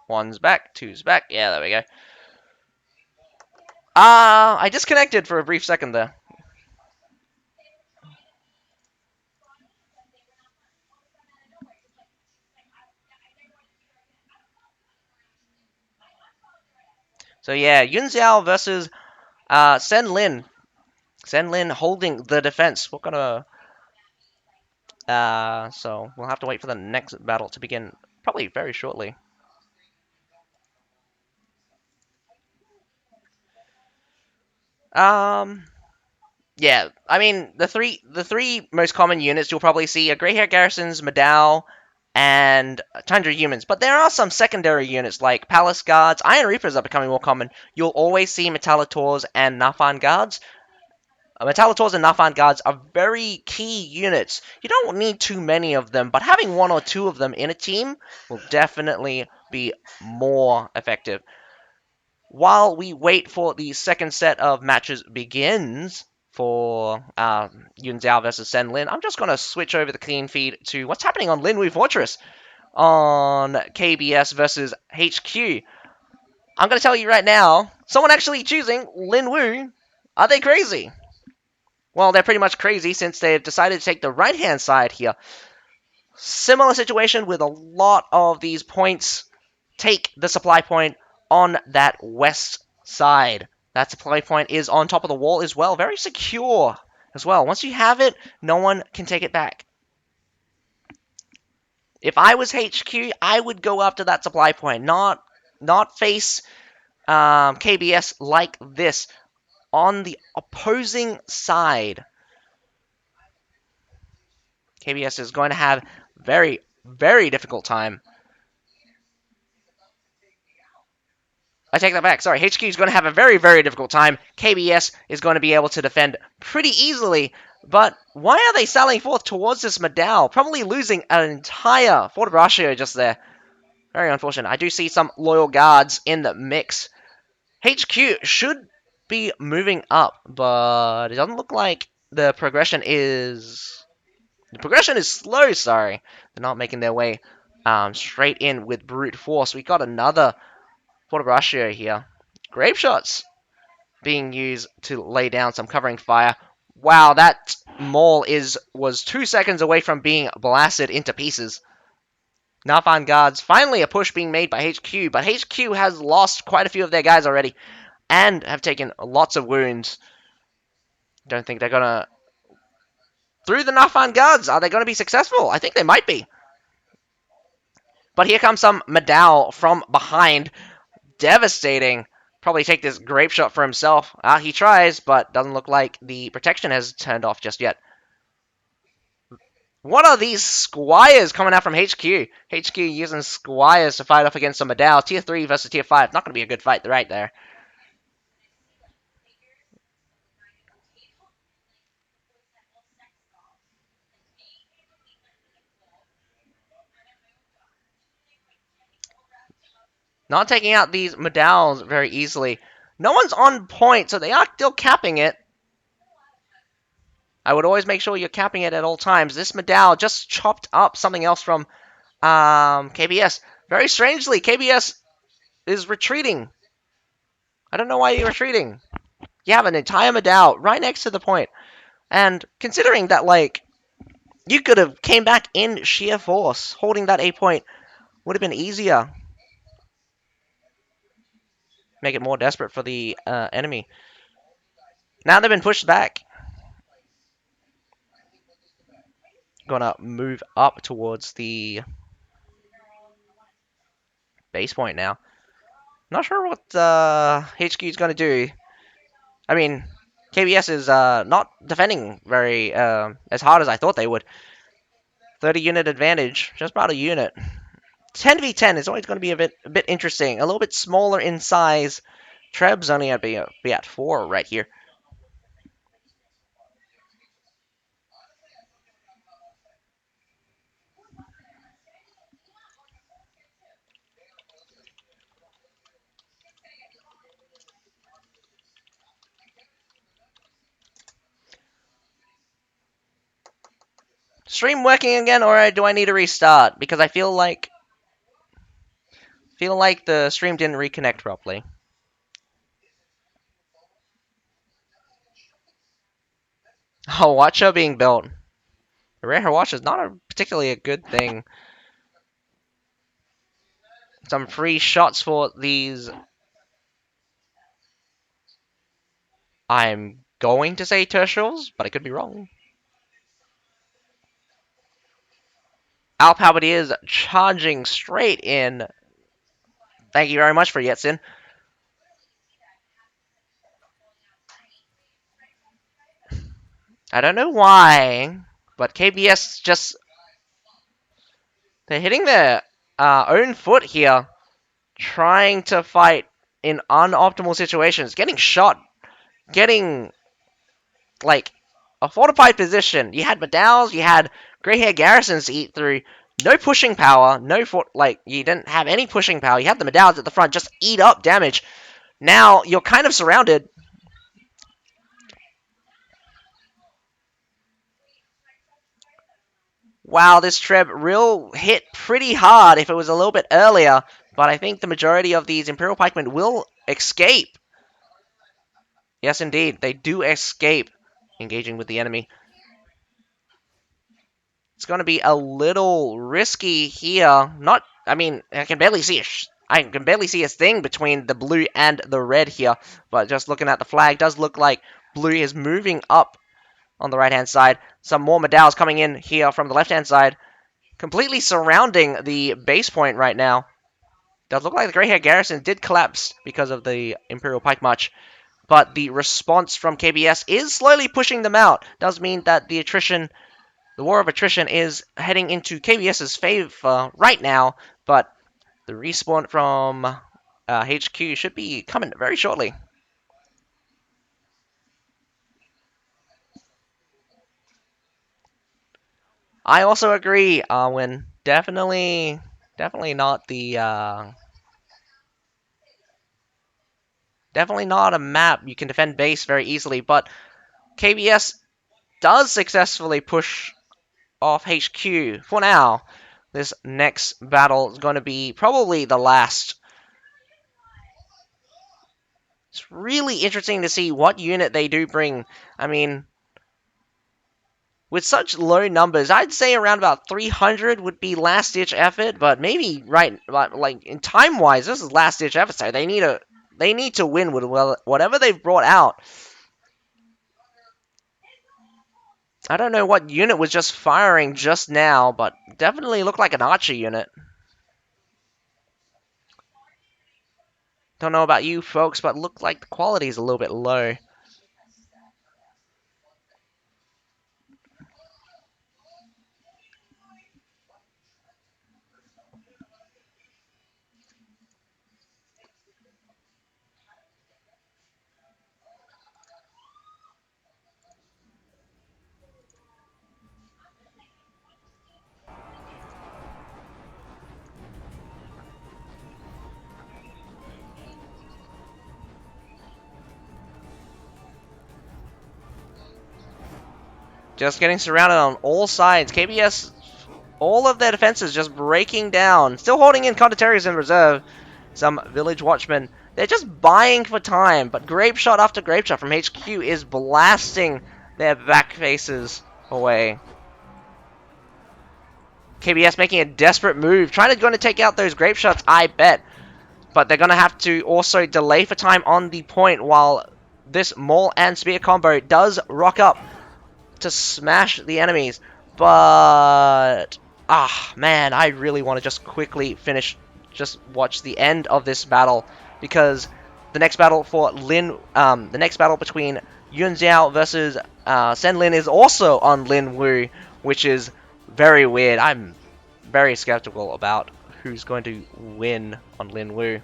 One's back, two's back. Yeah, there we go. I disconnected for a brief second there. So yeah, Yun Xiao versus Sen Lin. Sen Lin holding the defense. We're gonna so we'll have to wait for the next battle to begin probably very shortly. Um yeah, I mean the three most common units you'll probably see are Grey Hair Garrisons, Madao, and Tundra Humans. But there are some secondary units like Palace Guards, Iron Reapers are becoming more common. You'll always see Metallators and Nafan Guards. Metallators and Nafan Guards are very key units. You don't need too many of them, but having one or two of them in a team will definitely be more effective. While we wait for the second set of matches begins for Yun Zhao versus Sen Lin, I'm just going to switch over the clean feed to what's happening on Linwu Fortress on KBS versus HQ. I'm going to tell you right now, someone actually choosing Linwu. Are they crazy? Well, they're pretty much crazy since they've decided to take the right-hand side here. Similar situation with a lot of these points take the supply point on that west side. That supply point is on top of the wall as well. Very secure as well. Once you have it, no one can take it back. If I was HQ, I would go after that supply point, not face KBS like this on the opposing side. KBS is going to have very, very difficult time. I take that back. Sorry, HQ is going to have a very, very difficult time. KBS is going to be able to defend pretty easily. But why are they sallying forth towards this Madao? Probably losing an entire Fort Braccio just there. Very unfortunate. I do see some loyal guards in the mix. HQ should be moving up, but it doesn't look like the progression is... The progression is slow, sorry. They're not making their way straight in with brute force. We got another Fort Braccio here. Grape shots being used to lay down some covering fire. Wow, that mall was 2 seconds away from being blasted into pieces. Nafan guards, finally a push being made by HQ, but HQ has lost quite a few of their guys already and have taken lots of wounds. Don't think they're gonna... Through the Nafan guards, are they gonna be successful? I think they might be. But here comes some Madao from behind. Devastating. Probably take this grape shot for himself. He tries, but doesn't look like the protection has turned off just yet. What are these squires coming out from HQ? HQ using squires to fight off against some Madao. Tier 3 versus Tier 5. Not going to be a good fight right there. Not taking out these Madaos very easily. No one's on point, so they are still capping it. I would always make sure you're capping it at all times. This Madao just chopped up something else from KBS. Very strangely, KBS is retreating. I don't know why you're retreating. You have an entire Madao right next to the point. And considering that, like, you could have came back in sheer force, holding that A point would have been easier. Make it more desperate for the enemy. Now they've been pushed back. Gonna move up towards the base point now. Not sure what HQ is gonna do. I mean, KBS is not defending very as hard as I thought they would. 30 unit advantage, just about a unit. 10v10 is always going to be a bit interesting. A little bit smaller in size. Treb's only at be at 4 right here. Stream working again, or do I need to restart? Because I feel like Feel like the stream didn't reconnect properly. Oh, Watcher being built. A rare Watcher is not particularly a good thing. Some free shots for these. I'm going to say tertials, but I could be wrong. Alphabet is charging straight in. Thank you very much for Yetsin. I don't know why, but KBS just they're hitting their own foot here, trying to fight in unoptimal situations, getting shot, getting like a fortified position. You had Medals, you had Grey Hair Garrisons to eat through. No pushing power, you didn't have any pushing power. You had the Medals at the front, just eat up damage. Now you're kind of surrounded. Wow, this Treb real hit pretty hard if it was a little bit earlier, but I think the majority of these Imperial Pikemen will escape. Yes, indeed, they do escape, engaging with the enemy. It's going to be a little risky here. Not, I mean, I can barely see a thing between the blue and the red here. But just looking at the flag, does look like blue is moving up on the right hand side. Some more Medals coming in here from the left hand side, completely surrounding the base point right now. Does look like the Grey Hair Garrison did collapse because of the Imperial Pike March. But the response from KBS is slowly pushing them out. Does mean that the war of attrition is heading into KBS's favor right now, but the respawn from HQ should be coming very shortly. I also agree, Arwen. Definitely not definitely not a map you can defend base very easily, but KBS does successfully push off HQ for now. This next battle is going to be probably the last. It's really interesting to see what unit they do bring. I mean, with such low numbers, I'd say around about 300 would be last-ditch effort, but maybe like in time-wise, this is last-ditch effort. So they need to win with whatever they've brought out. I don't know what unit was just firing just now, but definitely looked like an archer unit. Don't know about you folks, but looked like the quality is a little bit low. Just getting surrounded on all sides. KBS, all of their defenses just breaking down. Still holding in Condottieri's in reserve. Some village watchmen. They're just buying for time, but grape shot after grape shot from HQ is blasting their back faces away. KBS making a desperate move, going to take out those grape shots, I bet. But they're going to have to also delay for time on the point while this Maul and Spear combo does rock up to smash the enemies. But, man, I really want to just quickly just watch the end of this battle, because the next battle for Lin, the next battle between Yun Xiao versus Sen Lin is also on Lin Wu, which is very weird. I'm very skeptical about who's going to win on Lin Wu.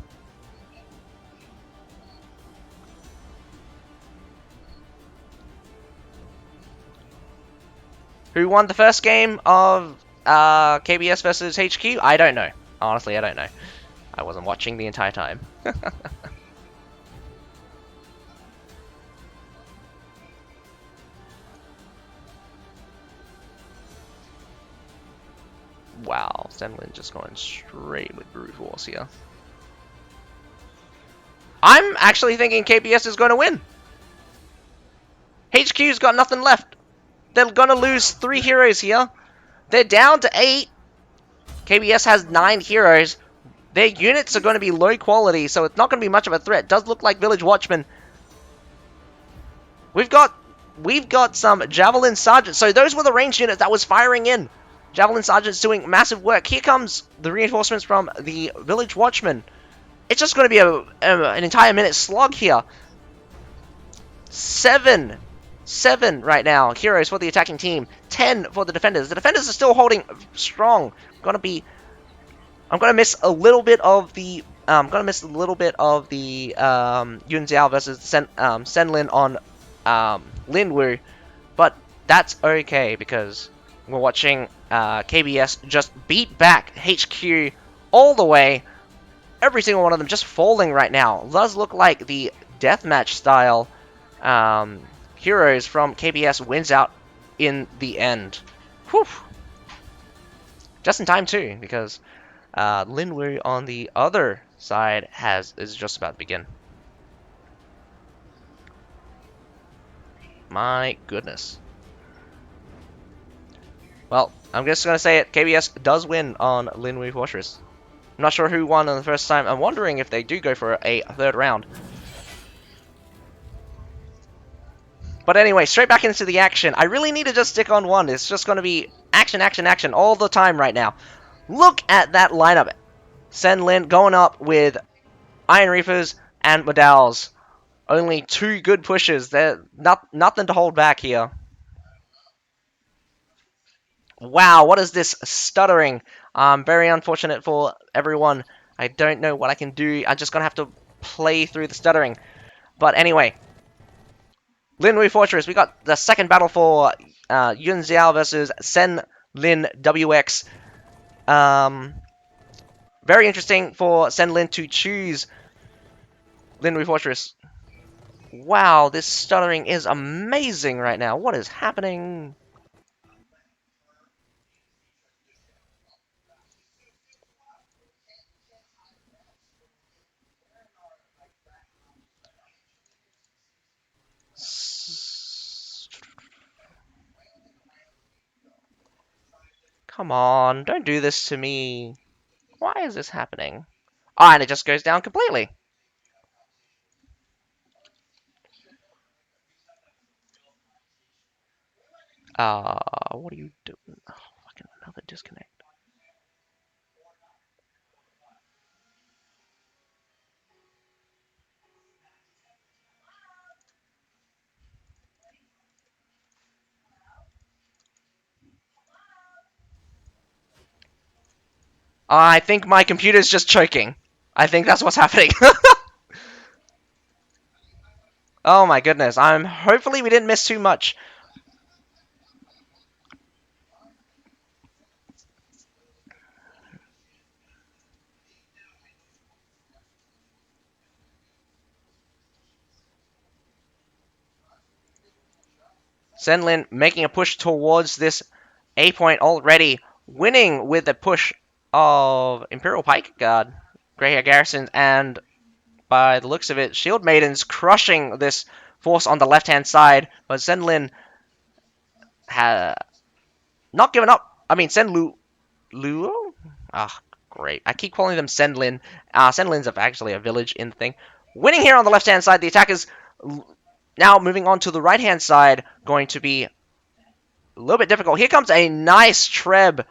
Who won the first game of KBS versus HQ? I don't know. Honestly, I don't know. I wasn't watching the entire time. Wow, Senlin just going straight with brute force here. I'm actually thinking KBS is going to win. HQ's got nothing left. They're going to lose 3 heroes here. They're down to 8. KBS has 9 heroes. Their units are going to be low quality, so it's not going to be much of a threat. Does look like Village Watchmen. We've got some Javelin Sergeants. So those were the ranged units that was firing in. Javelin Sergeants doing massive work. Here comes the reinforcements from the Village Watchmen. It's just going to be an entire minute slog here. 7 right now heroes for the attacking team. 10 for the defenders. The defenders are still holding strong. I'm gonna miss a little bit of the Yun Xiao versus Sen Lin on Lin Wu, but that's okay because we're watching KBS just beat back HQ all the way. Every single one of them just falling right now. It does look like the deathmatch style heroes from KBS wins out in the end. Whew. Just in time too, because Lin Wu on the other side is just about to begin. My goodness. Well, I'm just gonna say it. KBS does win on Lin Wu Fortress. I'm not sure who won on the first time. I'm wondering if they do go for a third round. But anyway, straight back into the action. I really need to just stick on one. It's just gonna be action, action, action all the time right now. Look at that lineup. Sen Lin going up with Iron Reapers and Medals. Only 2 good pushes. There's nothing to hold back here. Wow, what is this stuttering? Very unfortunate for everyone. I don't know what I can do. I'm just going to have to play through the stuttering. But anyway, Lin Wu Fortress. We got the second battle for Yun Xiao versus Sen Lin WX. Very interesting for Sen Lin to choose Lin Wu Fortress. Wow, this stuttering is amazing right now. What is happening? Come on, don't do this to me. Why is this happening? Ah, and it just goes down completely. What are you doing? Oh, fucking another disconnect. I think my computer's just choking. I think that's what's happening. Oh my goodness. Hopefully we didn't miss too much. Sen Lin making a push towards this A point already. Winning with the push of Imperial Pike Guard, Grey Hair Garrison, and by the looks of it, Shield Maidens crushing this force on the left-hand side. But Sen Lin ha not given up. I mean, Luo? Ah, great. I keep calling them Sendlin. Sendlin's actually a village in the thing. Winning here on the left-hand side. The attack is now moving on to the right-hand side. Going to be a little bit difficult. Here comes a nice Treb.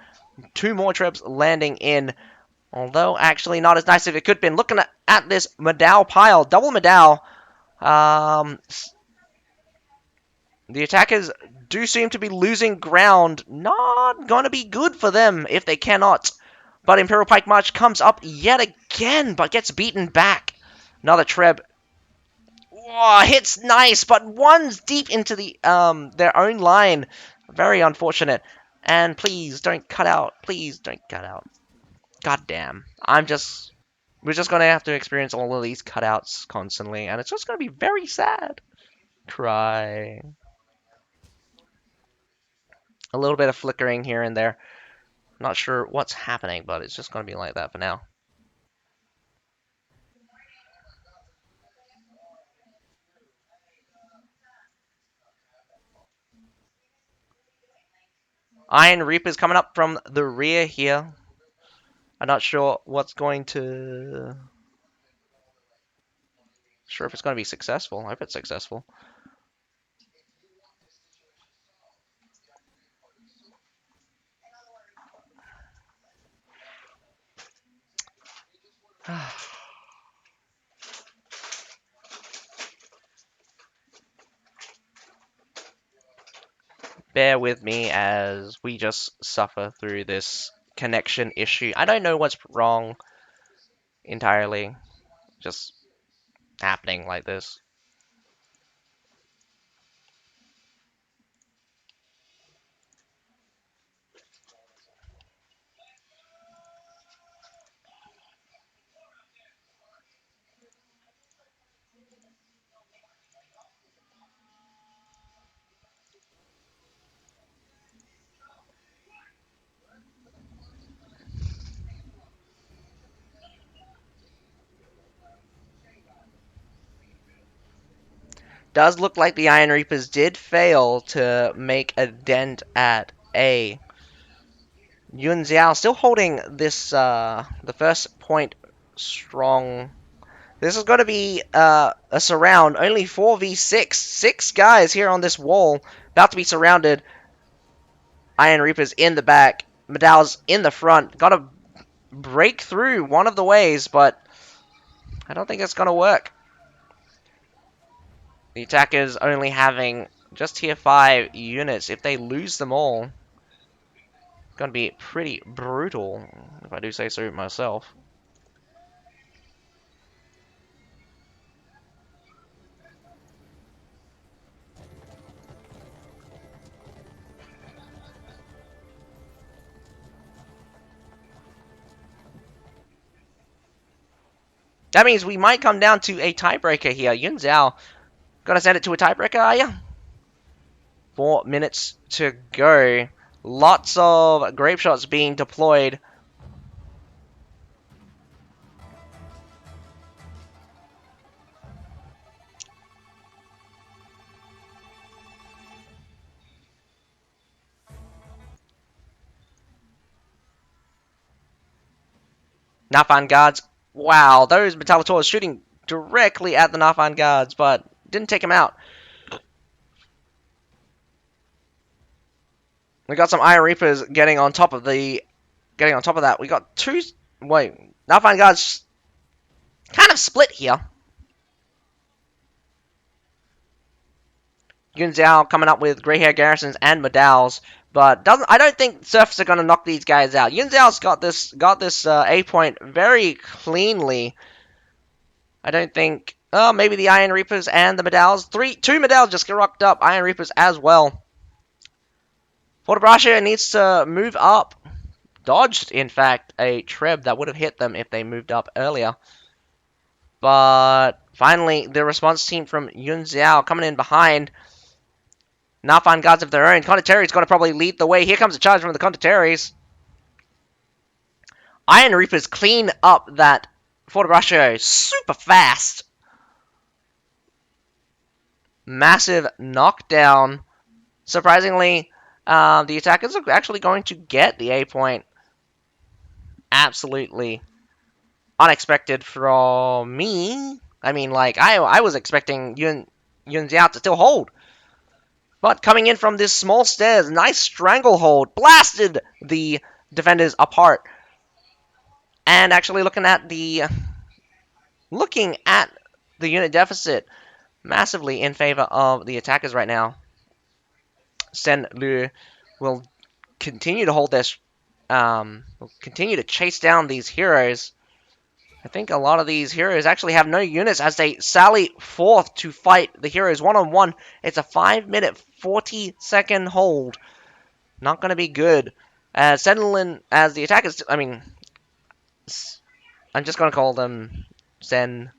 2 more Trebs landing in. Although, actually not as nice as it could have been. Looking at this Medal pile. Double Medal. The attackers do seem to be losing ground. Not going to be good for them if they cannot. But Imperial Pike March comes up yet again, but gets beaten back. Another Treb. Whoa, hits nice, but one's deep into the their own line. Very unfortunate. And please don't cut out. Please don't cut out. God damn. We're just going to have to experience all of these cutouts constantly, and it's just going to be very sad. Cry. A little bit of flickering here and there. Not sure what's happening, but it's just going to be like that for now. Iron Reaper's coming up from the rear here. I'm not sure what's going to... Sure if it's going to be successful. I hope it's successful. Bear with me as we just suffer through this connection issue. I don't know what's wrong entirely. Just happening like this. Does look like the Iron Reapers did fail to make a dent at A. Yun Xiao still holding this, the first point strong. This is going to be a surround. Only 4v6. 6 guys here on this wall. About to be surrounded. Iron Reapers in the back. Medal's in the front. Got to break through one of the ways, but I don't think it's going to work. The attackers only having just tier 5 units. If they lose them all, it's going to be pretty brutal, if I do say so myself. That means we might come down to a tiebreaker here. Yun Zhao, gonna send it to a tiebreaker, are ya? 4 minutes to go. Lots of grape shots being deployed. Nafan guards. Wow, those Metallotaurs shooting directly at the Nafan guards, but didn't take him out. We got some Iron Reapers getting on top of that. We got two. Wait, Nafan guards kind of split here. Yun Zhao coming up with Grey Hair Garrisons and Medals, but I don't think Surfs are going to knock these guys out. Yun Zhao's got this A point very cleanly. I don't think. Oh, maybe the Iron Reapers and the Medals. Two Medals just get rocked up. Iron Reapers as well. Fortebraccia needs to move up. Dodged, in fact, a Treb that would have hit them if they moved up earlier. But finally, the response team from Yun Xiao coming in behind. Nafan guards of their own. Condottieri's got to probably lead the way. Here comes a charge from the Condottieris. Iron Reapers clean up that Fortebraccia super fast. Massive knockdown. Surprisingly, the attackers are actually going to get the A point. Absolutely unexpected from me. I mean, like, I was expecting Yun Xiao to still hold. But coming in from this small stairs, nice stranglehold, blasted the defenders apart. And actually looking at the unit deficit, massively in favor of the attackers right now. Sen Lu will continue to hold this, will continue to chase down these heroes. I think a lot of these heroes actually have no units as they sally forth to fight the heroes one-on-one. It's a 5-minute, 40-second hold. Not going to be good. Senlin, as the attackers, I mean, I'm just going to call them Sen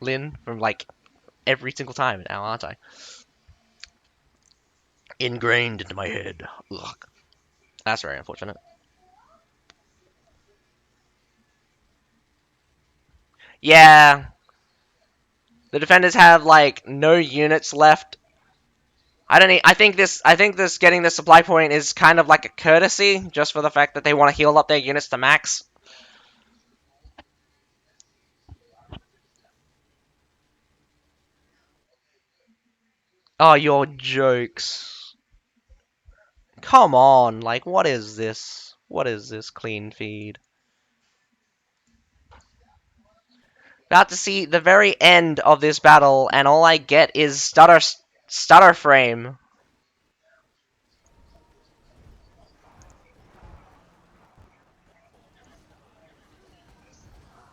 Lin from, like, every single time now, aren't I? Ingrained into my head. Ugh. That's very unfortunate. Yeah. The defenders have, like, no units left. I don't. I think this getting the supply point is kind of like a courtesy, just for the fact that they want to heal up their units to max. Oh, your jokes. Come on, like what is this? What is this clean feed? About to see the very end of this battle, and all I get is stutter frame.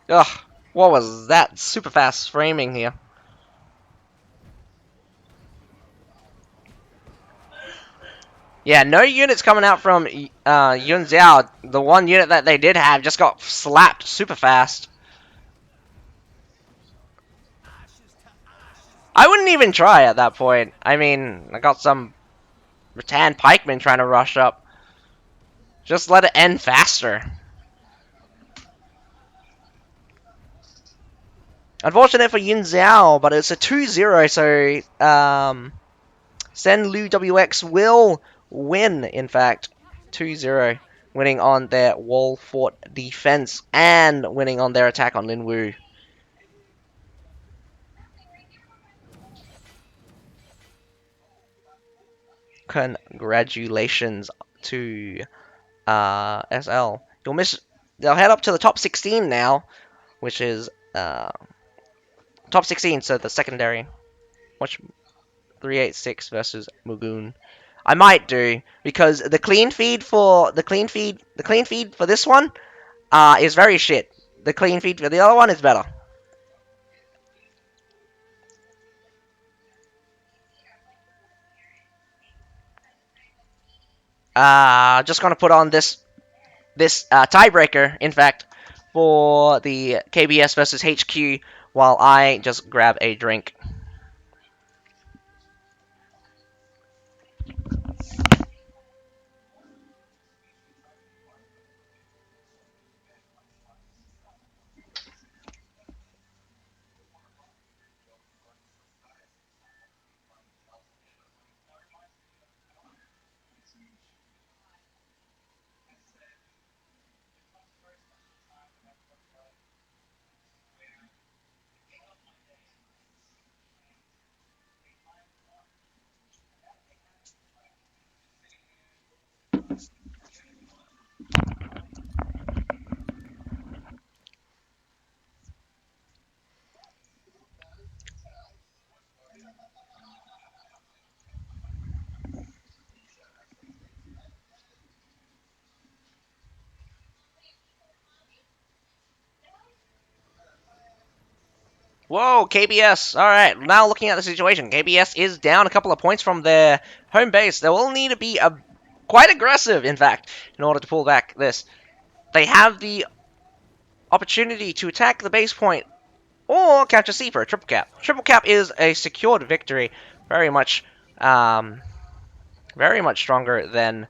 Ugh, what was that super fast framing here? Yeah, no units coming out from Yun Xiao. The one unit that they did have just got slapped super fast. I wouldn't even try at that point. I mean, I got some rattan pikemen trying to rush up. Just let it end faster. Unfortunate for Yun Xiao, but it's a 2-0, so Sen Lu WX will win, in fact. 2-0, winning on their wall fort defense and winning on their attack on Lin Wu. Congratulations to SL. You'll miss. They'll head up to the top 16 now, which is top 16. So the secondary. Watch 386 versus Mugun. I might do because the clean feed for this one is very shit. The clean feed for the other one is better. Just gonna put on this tiebreaker, in fact, for the KBS versus HQ while I just grab a drink. Whoa, KBS. All right, now looking at the situation, KBS is down a couple of points from their home base. They will need to be quite aggressive, in fact, in order to pull back this. They have the opportunity to attack the base point or catch a C for a triple cap. Triple cap is a secured victory, very much, um, very much stronger than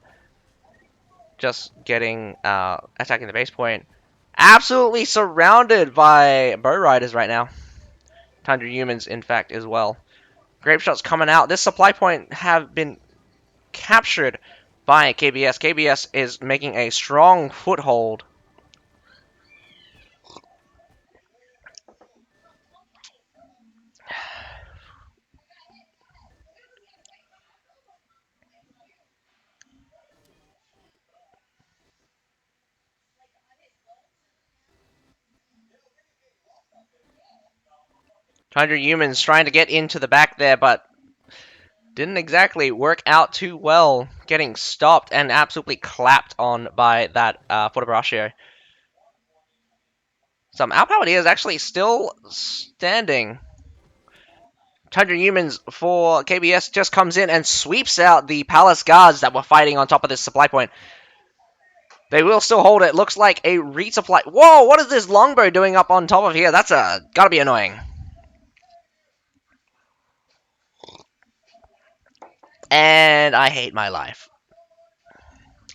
just getting attacking the base point. Absolutely surrounded by bow riders right now. 100 humans, in fact, as well. Grape shots coming out. This supply point have been captured by KBS. KBS is making a strong foothold. Hundred humans trying to get into the back there, but didn't exactly work out too well. Getting stopped and absolutely clapped on by that Forte. Some outpowered is actually still standing. 100 humans for KBS just comes in and sweeps out the palace guards that were fighting on top of this supply point. They will still hold it. Looks like a resupply. Whoa, what is this longbow doing up on top of here? That's gotta be annoying. And I hate my life.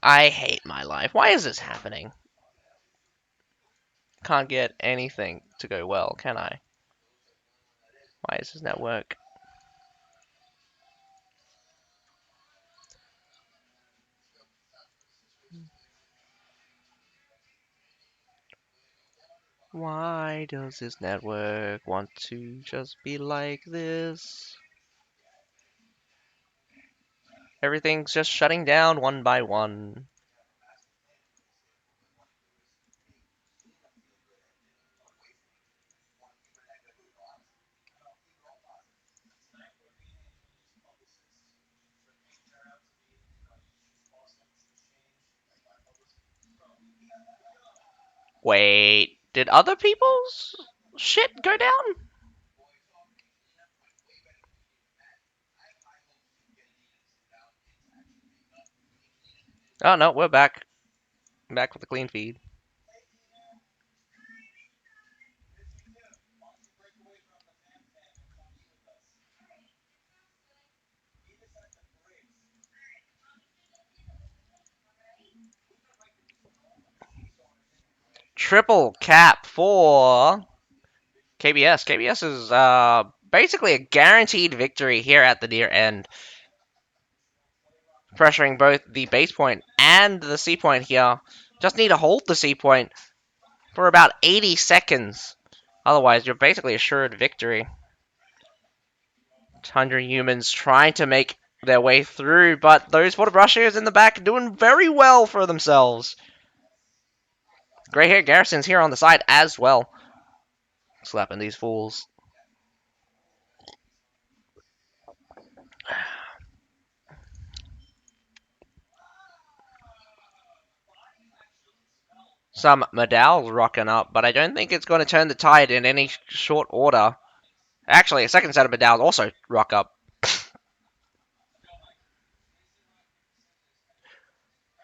I hate my life. Why is this happening? Can't get anything to go well, can I? Why is this network? Why does this network want to just be like this? Everything's just shutting down one by one. Wait, did other people's shit go down? Oh no, we're back. Back with the clean feed. Triple cap for KBS. KBS is basically a guaranteed victory here at the near end, pressuring both the base point and the C point here. Just need to hold the C point for about 80 seconds. Otherwise, you're basically assured victory. 100 humans trying to make their way through, but those water brushers in the back doing very well for themselves. Grey hair Garrison's here on the side as well. Slapping these fools. Some Medal's rocking up, but I don't think it's going to turn the tide in any short order. Actually, a second set of Medals also rock up.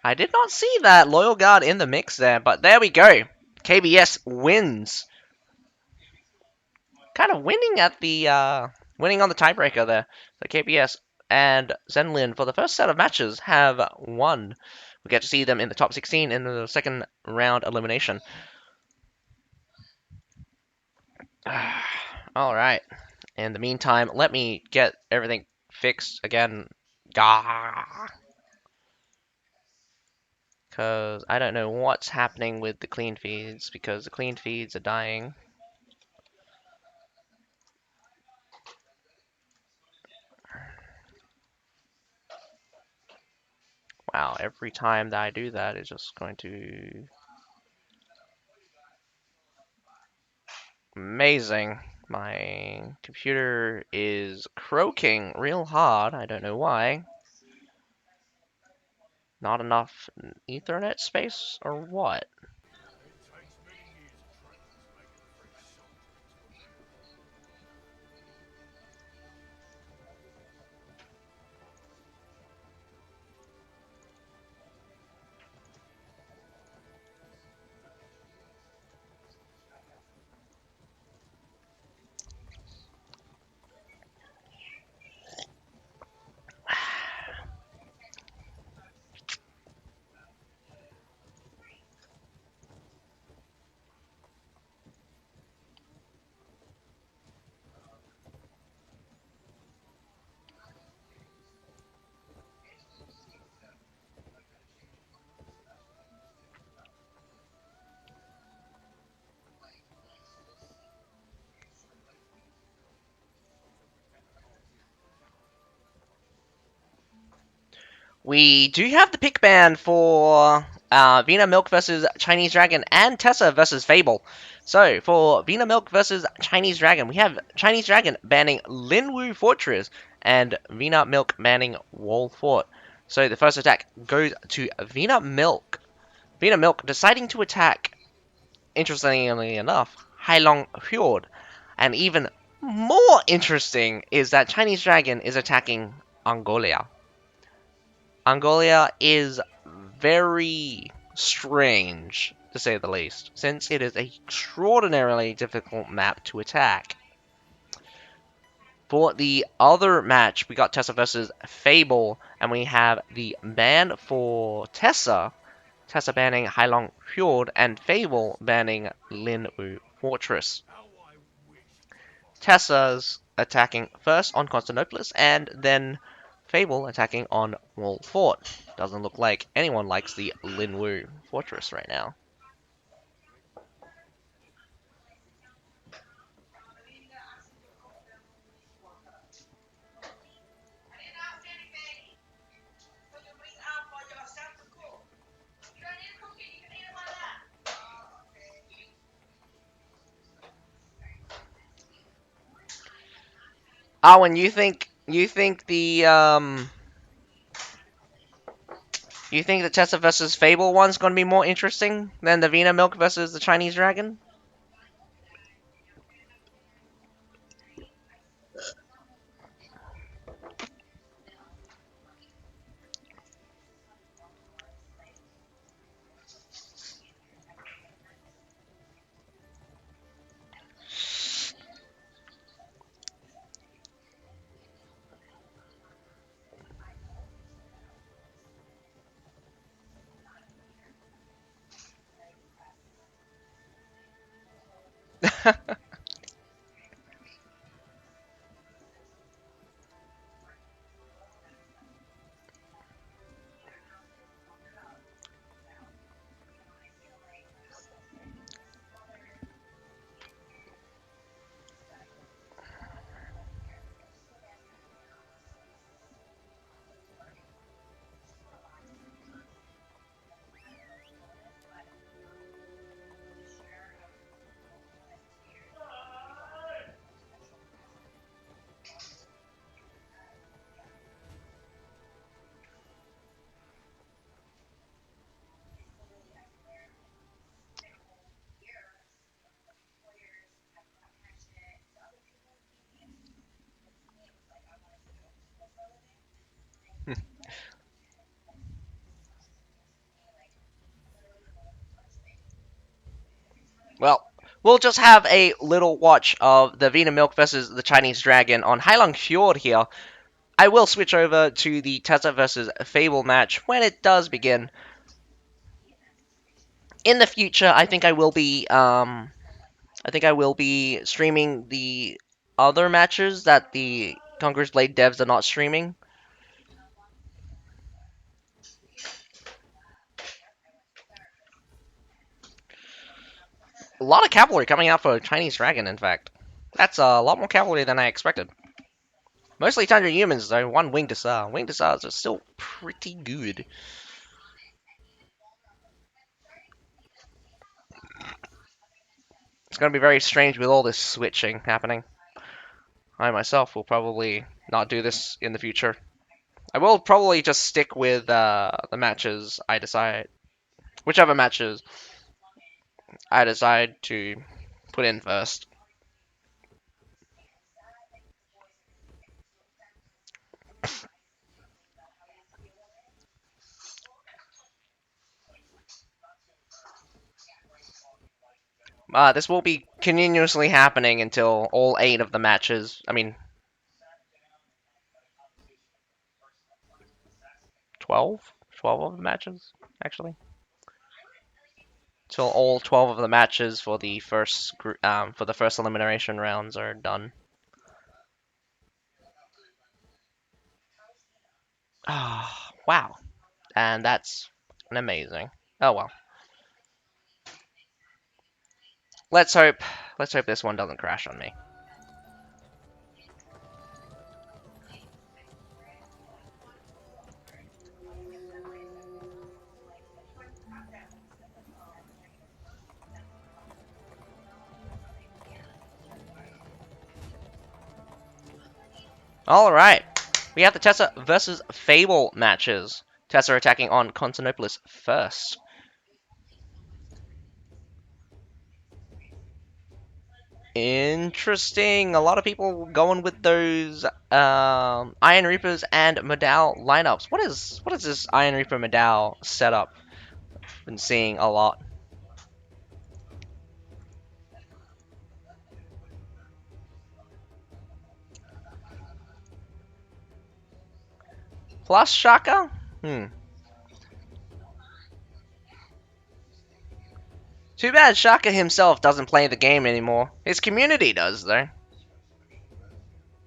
I did not see that Loyal Guard in the mix there, but there we go. KBS wins. Kind of winning on the tiebreaker there. So KBS and Zenlin for the first set of matches have won. We get to see them in the top 16 in the second round elimination. All right. In the meantime, let me get everything fixed again. Gah. Because I don't know what's happening with the clean feeds, because the clean feeds are dying. Wow, every time that I do that, it's just going to... Amazing. My computer is croaking real hard. I don't know why. Not enough Ethernet space or what? We do have the pick ban for Vina Milk versus Chinese Dragon and Tessa versus Fable. So, for Vina Milk versus Chinese Dragon, we have Chinese Dragon banning Linwu Fortress and Vina Milk banning Wall Fort. So, the first attack goes to Vina Milk. Vina Milk deciding to attack, interestingly enough, Hailong Fjord. And even more interesting is that Chinese Dragon is attacking Angolia. Angolia is very strange, to say the least, since it is an extraordinarily difficult map to attack. For the other match, we got Tessa versus Fable, and we have the ban for Tessa. Tessa banning Hailong Fjord, and Fable banning Linwu Fortress. Tessa's attacking first on Constantinopolis, and then Fable attacking on Wall Fort. Doesn't look like anyone likes the Linwu Fortress right now. Oh, and you think the Tessa versus Fable one's gonna be more interesting than the Vena Milk versus the Chinese Dragon? Well, we'll just have a little watch of the Vena Milk versus the Chinese Dragon on Heilong Fjord here. I will switch over to the Tessa versus Fable match when it does begin. In the future, I think I will be streaming the other matches that the Conqueror's Blade devs are not streaming. A lot of cavalry coming out for Chinese Dragon, in fact. That's a lot more cavalry than I expected. Mostly Tundra humans, though. One Winged Hussar. Winged Hussars are still pretty good. It's going to be very strange with all this switching happening. I myself will probably not do this in the future. I will probably just stick with the matches I decide, whichever matches I decide to put in first. This will be continuously happening until all 8 of the matches, I mean, 12? 12 of the matches, actually. Till all 12 of the matches for the first elimination rounds are done. Ah, wow. And that's amazing. Oh well. Let's hope this one doesn't crash on me. Alright. We have the Tessa versus Fable matches. Tessa attacking on Constantinopolis first. Interesting. A lot of people going with those Iron Reapers and Medal lineups. What is this Iron Reaper Medal setup? Been seeing a lot. Plus Shaka? Too bad Shaka himself doesn't play the game anymore. His community does, though.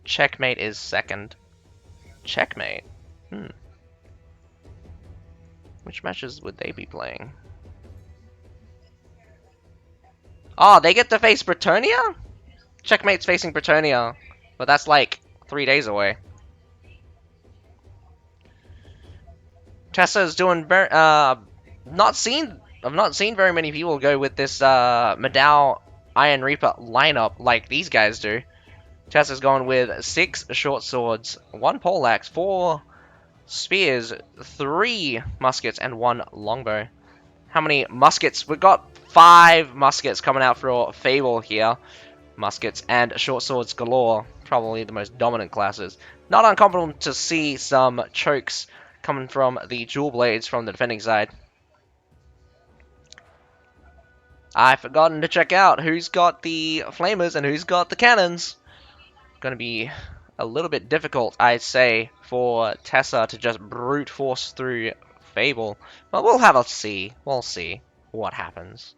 Checkmate is second. Checkmate? Which matches would they be playing? Oh, they get to face Bretonia? Checkmate's facing Bretonia. But that's like 3 days away. Tessa's doing I've not seen very many people go with this Medal Iron Reaper lineup like these guys do. Tessa's going with 6 short swords, 1 poleaxe, 4 spears, 3 muskets, and 1 longbow. How many muskets? We've got 5 muskets coming out for Fable here. Muskets and short swords galore. Probably the most dominant classes. Not uncommon to see some chokes coming from the dual blades from the defending side. I've forgotten to check out who's got the flamers and who's got the cannons. Going to be a little bit difficult, I'd say, for Tessa to just brute force through Fable. But we'll have a see. We'll see what happens.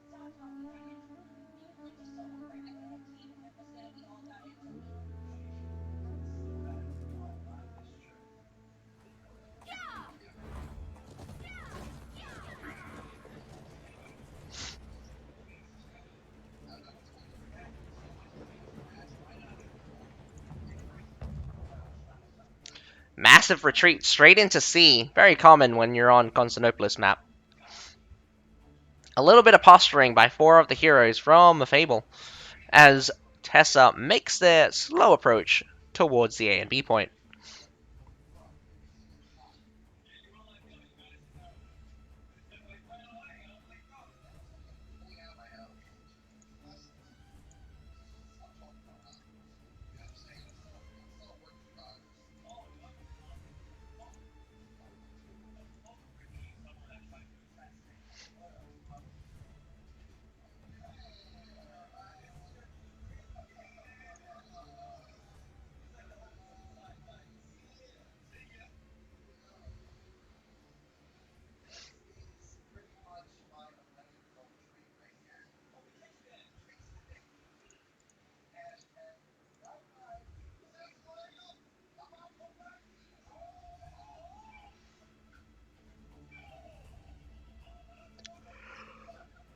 Massive retreat straight into C. Very common when you're on Constantinopolis map. A little bit of posturing by 4 of the heroes from Fable as Tessa makes their slow approach towards the A and B point.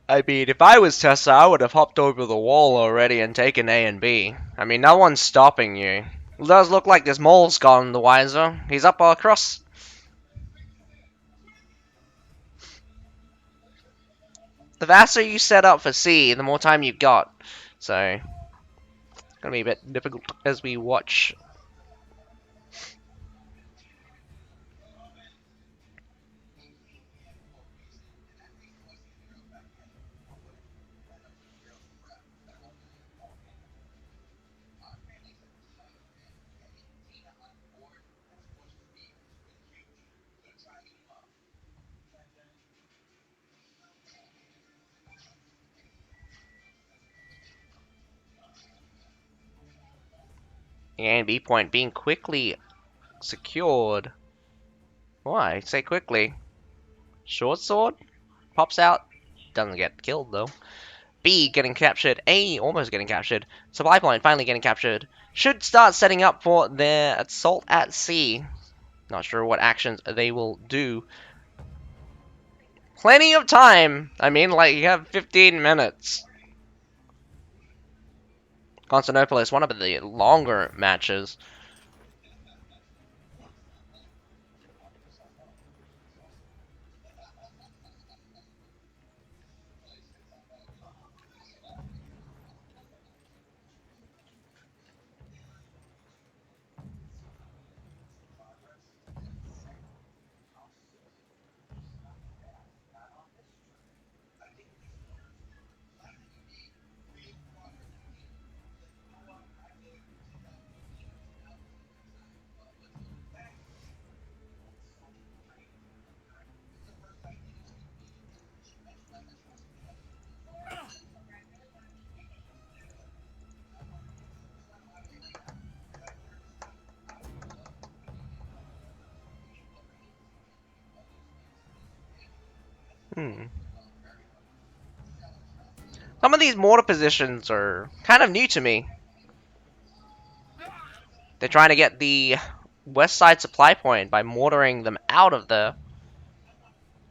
I mean, if I was Tessa, I would have hopped over the wall already and taken A and B. I mean, no one's stopping you. It does look like this mole's gone the wiser. He's up across. The faster you set up for C, the more time you've got. So, it's gonna be a bit difficult as we watch. The A and B point being quickly secured. Why? Say quickly. Short sword pops out. Doesn't get killed though. B getting captured. A almost getting captured. Supply point finally getting captured. Should start setting up for their assault at C. Not sure what actions they will do. Plenty of time. I mean, like, you have 15 minutes. Constantinople is one of the longer matches. Hmm. Some of these mortar positions are kind of new to me. They're trying to get the west side supply point by mortaring them out of there.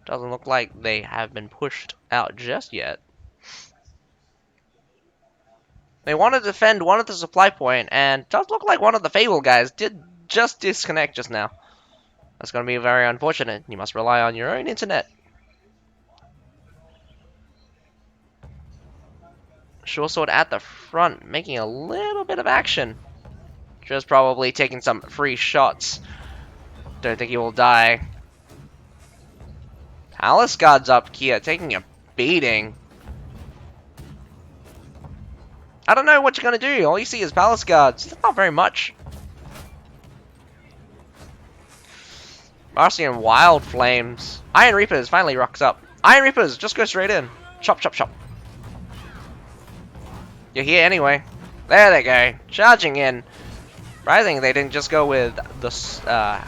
Doesn't look like they have been pushed out just yet. They want to defend one of the supply point, and does look like one of the Fable guys did just disconnect just now. That's going to be very unfortunate. You must rely on your own internet. Short sword at the front, making a little bit of action. Just probably taking some free shots. Don't think he will die. Palace Guard's up here, taking a beating. I don't know what you're gonna do. All you see is Palace Guards. That's not very much. Marcy and Wild Flames. Iron Reapers finally rocks up. Iron Reapers, just go straight in. Chop, chop, chop. You're here anyway. There they go. Charging in. Surprising they didn't just go with the...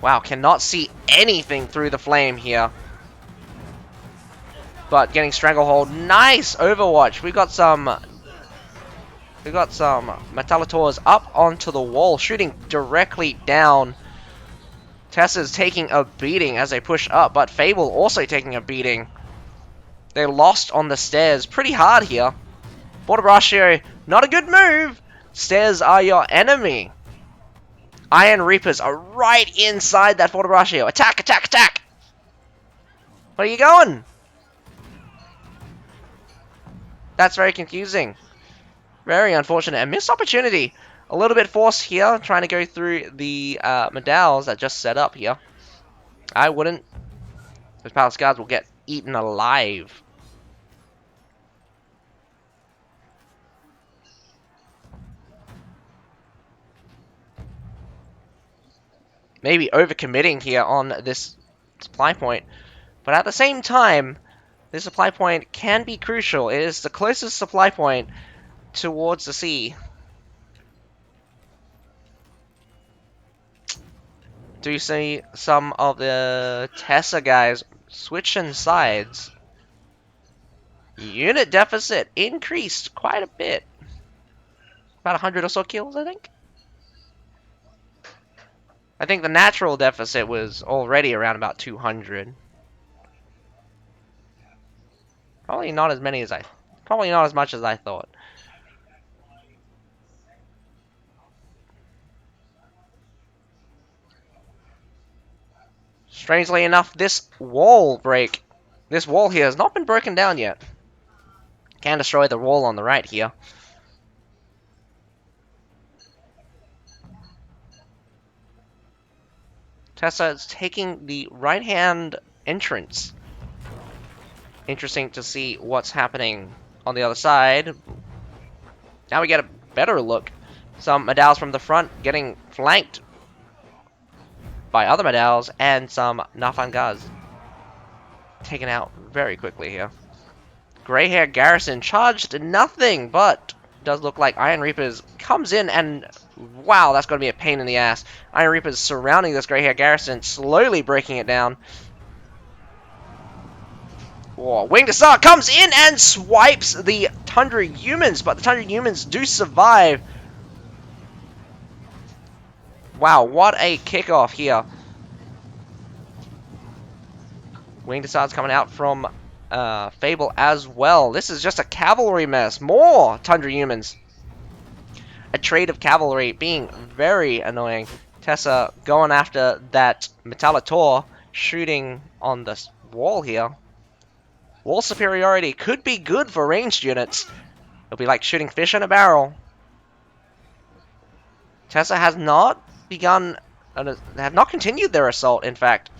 Wow, cannot see anything through the flame here. But getting Stranglehold. Nice Overwatch. We got some Metallators up onto the wall, shooting directly down. Tessa's taking a beating as they push up, but Fable also taking a beating. They lost on the stairs pretty hard here. Fortebraccio, not a good move. Stairs are your enemy. Iron Reapers are right inside that Fortebraccio. Attack, attack, attack! Where are you going? That's very confusing. Very unfortunate. A missed opportunity. A little bit forced here, trying to go through the medals that just set up here. I wouldn't. Those Palace Guards will get eaten alive. Maybe overcommitting here on this supply point. But at the same time, this supply point can be crucial. It is the closest supply point towards the sea. Do you see some of the Tessa guys switching sides? Unit deficit increased quite a bit. About 100 or so kills, I think. I think the natural deficit was already around about 200. Probably not as much as I thought. Strangely enough, this wall here has not been broken down yet. Can destroy the wall on the right here. Tessa is taking the right-hand entrance. Interesting to see what's happening on the other side. Now we get a better look. Some medals from the front getting flanked by other medals, and some Nafangaz taken out very quickly here. Grey Hair Garrison charged nothing, but does look like Iron Reapers comes in and wow, that's going to be a pain in the ass. Iron Reapers surrounding this Grey Hair Garrison, slowly breaking it down. Whoa, Winged Assault comes in and swipes the Tundra Humans, but the Tundra Humans do survive. Wow, what a kickoff here. Winged Assault's coming out from Fable as well. This is just a cavalry mess. More Tundra Humans. A trade of cavalry being very annoying. Tessa going after that Metallitor, shooting on this wall here. Wall superiority could be good for ranged units. It'll be like shooting fish in a barrel. Tessa has not begun, have not continued their assault, in fact.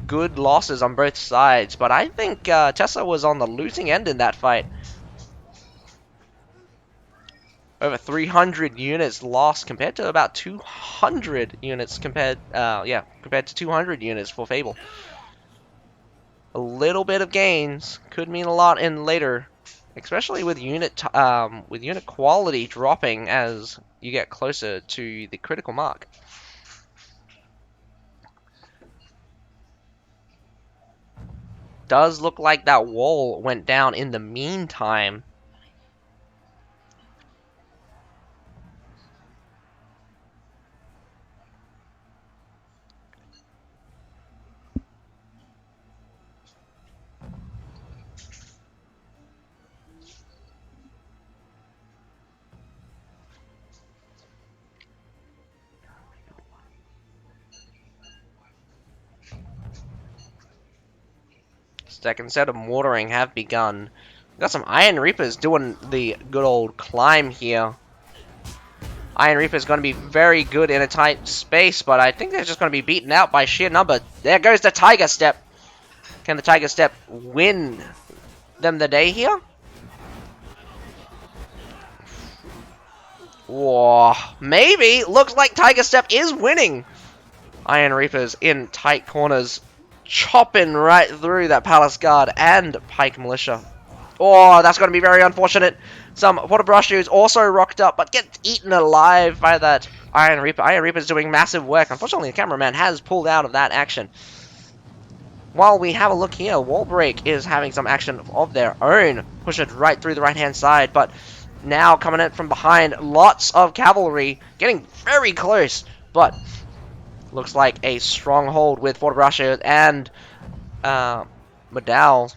Good losses on both sides, but I think Tessa was on the losing end in that fight. Over 300 units lost compared to about 200 units compared to 200 units for Fable. A little bit of gains could mean a lot in later, especially with unit quality dropping as you get closer to the critical mark. Does look like that wall went down in the meantime. Second set of mortaring have begun. Got some Iron Reapers doing the good old climb here. Iron Reaper is going to be very good in a tight space, but I think they're just going to be beaten out by sheer number. There goes the Tiger Step. Can the Tiger Step win them the day here? Whoa, maybe. Looks like Tiger Step is winning. Iron Reapers in tight corners, chopping right through that Palace Guard and Pike Militia. Oh, that's going to be very unfortunate. Some Fortebraccio is also rocked up, but gets eaten alive by that Iron Reaper. Iron Reaper is doing massive work. Unfortunately, the cameraman has pulled out of that action. While we have a look here, Wallbreak is having some action of their own. Push it right through the right-hand side, but now coming in from behind, lots of cavalry, getting very close, but looks like a stronghold with Fortebraccio and Medal.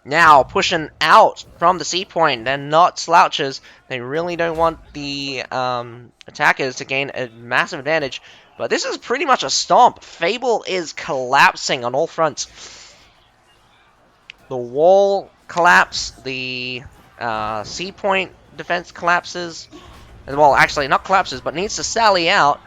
Now pushing out from the sea point. They're not slouches. They really don't want the attackers to gain a massive advantage. But this is pretty much a stomp. Fable is collapsing on all fronts. The wall collapse. The sea point defense collapses. Well, actually, not collapses, but needs to sally out.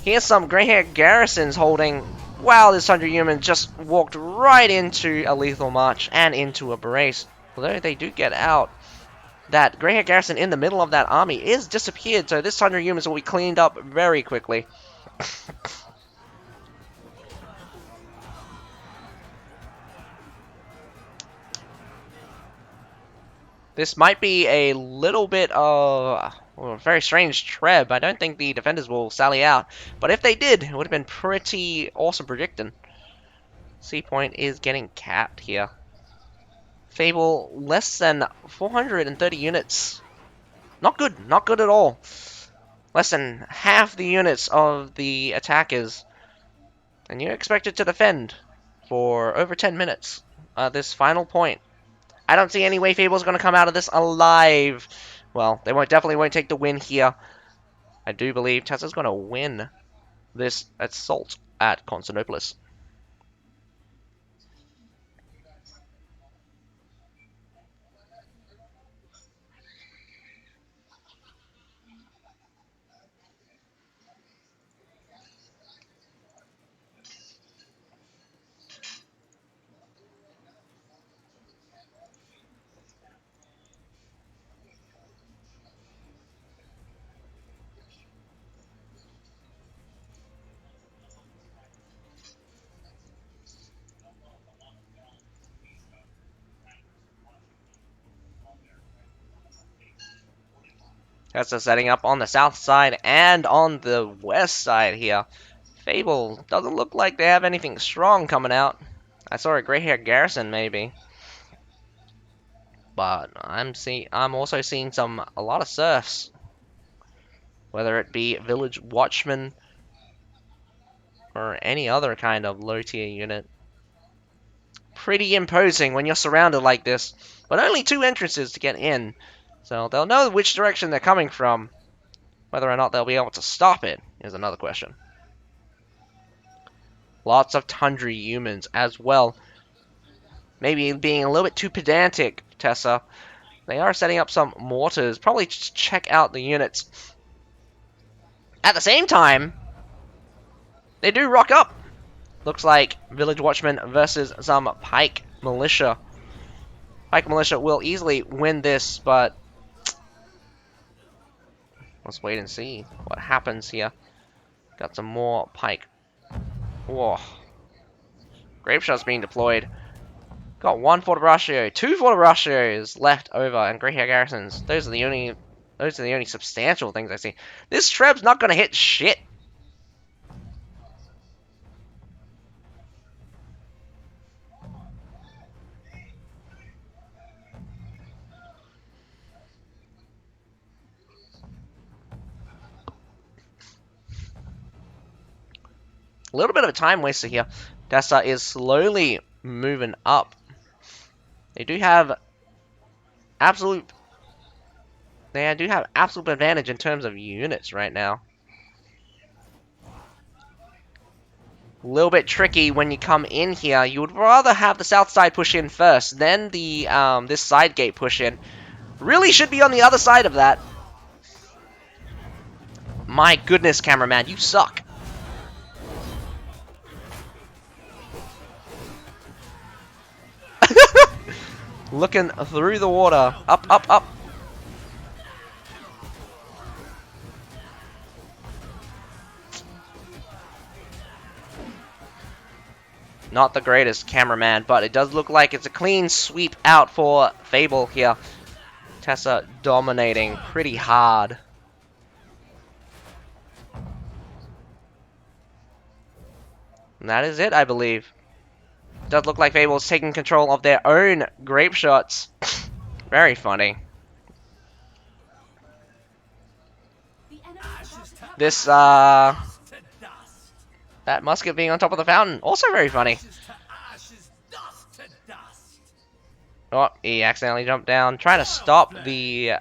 Here's some grey-haired garrisons holding. Wow, this 100 human just walked right into a lethal march and into a brace. Although they do get out, that grey-haired garrison in the middle of that army is disappeared, so this 100 humans will be cleaned up very quickly. This might be a little bit of a very strange treb. I don't think the defenders will sally out, but if they did, it would have been pretty awesome predicting. C point is getting capped here. Fable less than 430 units. Not good, not good at all. Less than half the units of the attackers. And you're expected to defend for over 10 minutes at this final point. I don't see any way Fable's going to come out of this alive. Well, they definitely won't take the win here. I do believe Tessa's going to win this assault at Constantinopolis. Tessa setting up on the south side and on the west side here. Fable doesn't look like they have anything strong coming out. I saw a gray-haired garrison maybe, but I'm also seeing a lot of serfs, whether it be village watchmen or any other kind of low-tier unit. Pretty imposing when you're surrounded like this, but only 2 entrances to get in, so they'll know which direction they're coming from. Whether or not they'll be able to stop it is another question. Lots of Tundra humans as well. Maybe being a little bit too pedantic, Tessa. They are setting up some mortars. Probably just check out the units. At the same time, they do rock up. Looks like Village Watchmen versus some Pike Militia. Pike Militia will easily win this, but let's wait and see what happens here. Got some more Pike. Whoa. Grape Shot's being deployed. Got 1 Fortebraccio, 2 Fortebraccios left over, and Grey Hair Garrisons. Those are the only substantial things I see. This Treb's not gonna hit shit. A little bit of a time waster here. Dessa is slowly moving up. They do have absolute advantage in terms of units right now. A little bit tricky when you come in here. You would rather have the south side push in first, then the this side gate push in. Really should be on the other side of that. My goodness, cameraman, you suck. Looking through the water. Up, up, up. Not the greatest cameraman, but it does look like it's a clean sweep out for Fable here. Tessa dominating pretty hard. And that is it, I believe. It does look like Fable's taking control of their own grape shots. Very funny. This, that musket being on top of the fountain, also very funny. Oh, he accidentally jumped down, trying to stop the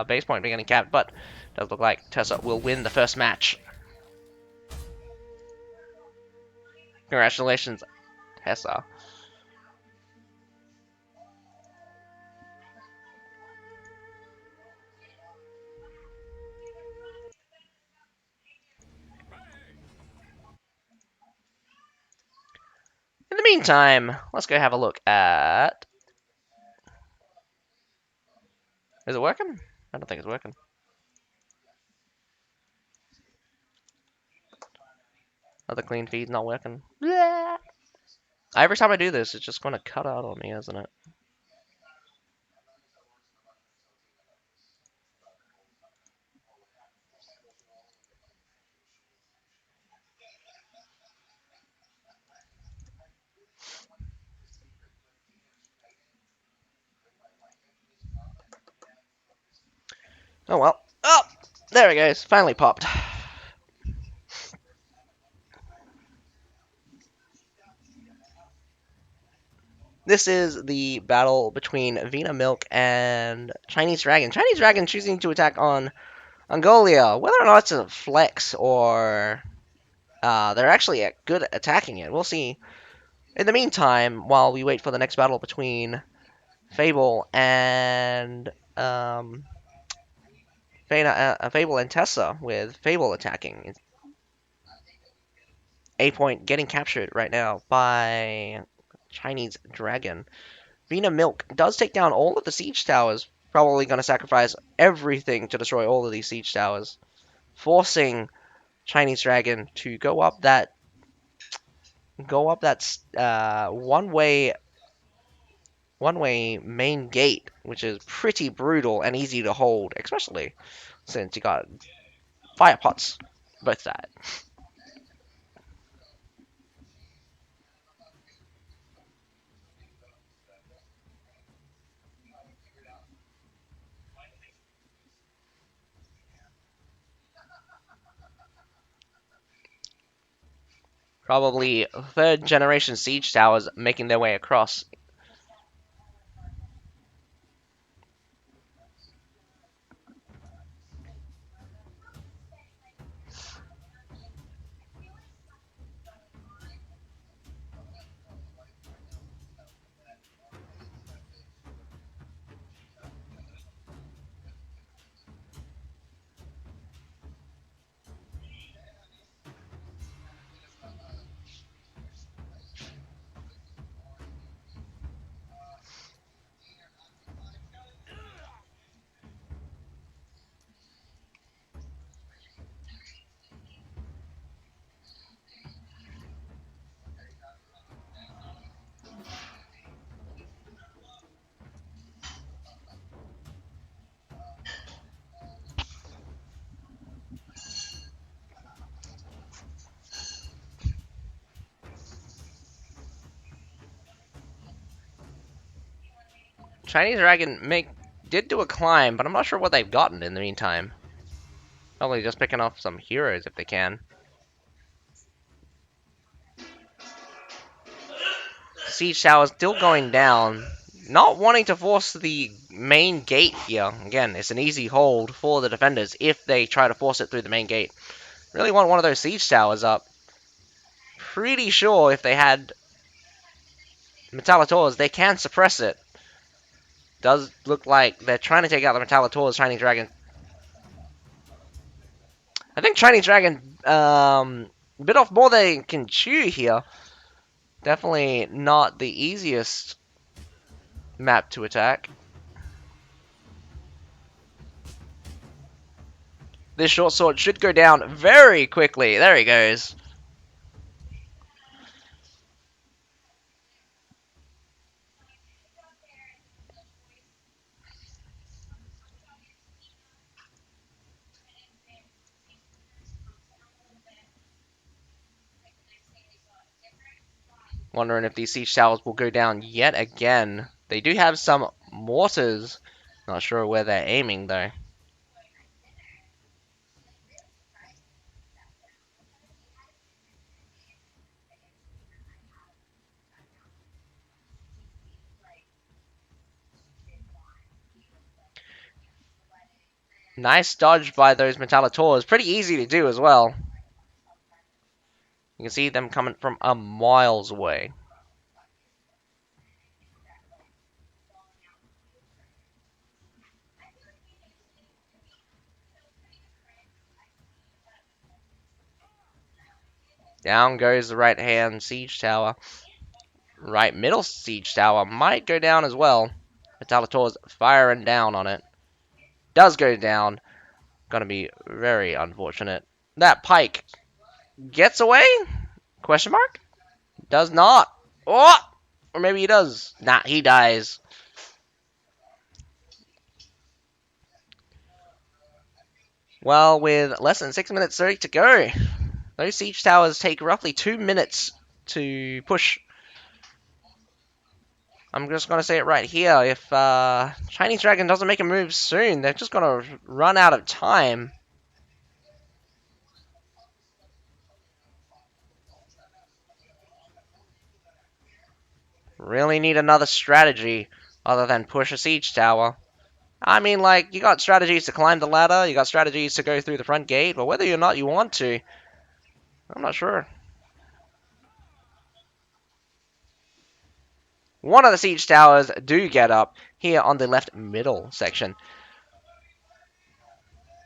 base point being getting capped, but it does look like Tessa will win the first match. Congratulations, Tessa. In the meantime, let's go have a look at... Is it working? I don't think it's working. Other clean feed's not working. Blah. Every time I do this, it's just going to cut out on me, isn't it? Oh well. Oh! There it goes. Finally popped. This is the battle between Vina Milk and Chinese Dragon. Chinese Dragon choosing to attack on Angolia. Whether or not it's a flex or they're actually good at attacking it, we'll see. In the meantime, while we wait for the next battle between Fable and Fable and Tessa, with Fable attacking. A point getting captured right now by Chinese Dragon. Vina Milk does take down all of the siege towers. Probably going to sacrifice everything to destroy all of these siege towers, forcing Chinese Dragon to go up that one-way main gate, which is pretty brutal and easy to hold, especially since you got fire pots both sides. Probably third generation siege towers making their way across. Chinese Dragon did do a climb, but I'm not sure what they've gotten in the meantime. Probably just picking off some heroes if they can. Siege tower still going down. Not wanting to force the main gate here. Again, it's an easy hold for the defenders if they try to force it through the main gate. Really want one of those siege towers up. pretty sure if they had Metallisaurs, they can suppress it. Does look like they're trying to take out the Metallisaurs, Chinese Dragon. I think Chinese Dragon bit off more than they can chew here. Definitely not the easiest map to attack. This short sword should go down very quickly. There he goes. Wondering if these siege towers will go down yet again. They do have some mortars. Not sure where they're aiming though. Nice dodge by those Metallisaurs. Pretty easy to do as well. You can see them coming from a miles away. Down goes the right hand siege tower. Right middle siege tower might go down as well. Metallisaur's firing down on it. Does go down. Gonna be very unfortunate. That pike gets away? Question mark? Does not. Oh! Or maybe he does. Nah, he dies. Well, with less than 6 minutes 30 to go, those siege towers take roughly 2 minutes to push. I'm just going to say it right here. If Chinese Dragon doesn't make a move soon, they're just going to run out of time. Really need another strategy other than push a siege tower. I mean, like, you got strategies to climb the ladder, you got strategies to go through the front gate, but whether or not you want to, I'm not sure. One of the siege towers do get up here on the left middle section.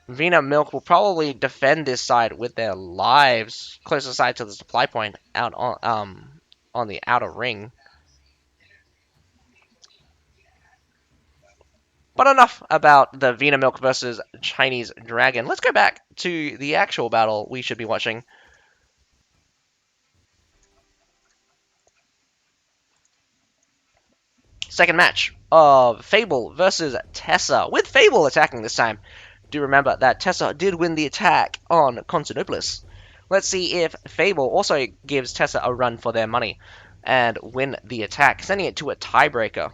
Vena Milk will probably defend this side with their lives, closer side to the supply point out on the outer ring. But enough about the Vena Milk versus Chinese Dragon. Let's go back to the actual battle we should be watching. Second match of Fable versus Tessa, with Fable attacking this time. Do remember that Tessa did win the attack on Constantinopolis. Let's see if Fable also gives Tessa a run for their money and win the attack, sending it to a tiebreaker.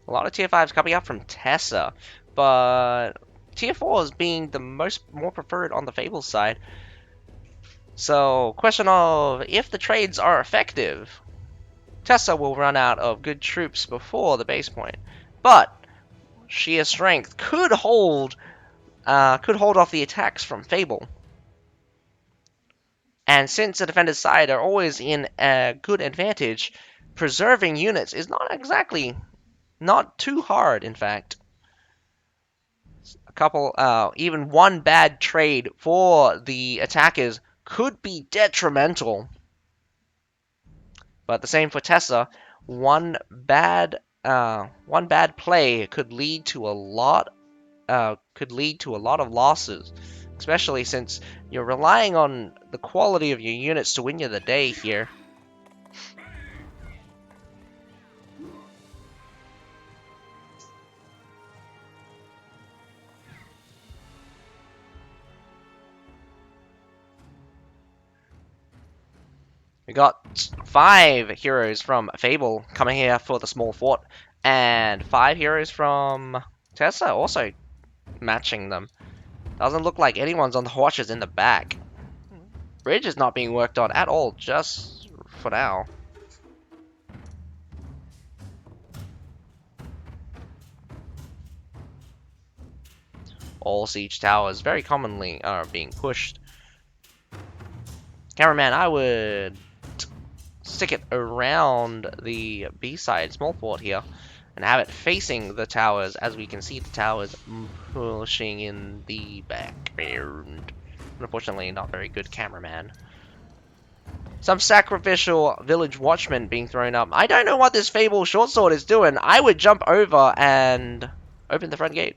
A lot of tier 5s coming out from Tessa, but tier 4s being the more preferred on the Fable side. So, question of if the trades are effective, Tessa will run out of good troops before the base point, but sheer strength could hold off the attacks from Fable. And since the defender's side are always in a good advantage, preserving units is not too hard, in fact. A couple, even one bad trade for the attackers could be detrimental. But the same for Tessa. One bad play could lead to a lot of losses, especially since you're relying on the quality of your units to win you the day here. We got 5 heroes from Fable coming here for the small fort, and 5 heroes from Tessa also matching them. Doesn't look like anyone's on the watches in the back. Bridge is not being worked on at all, just for now. All siege towers very commonly are being pushed. Cameraman, I would stick it around the B-side small fort here and have it facing the towers, as we can see the towers pushing in the background. Unfortunately, not very good cameraman. Some sacrificial village watchmen being thrown up. I don't know what this Fable short sword is doing. I would jump over and open the front gate.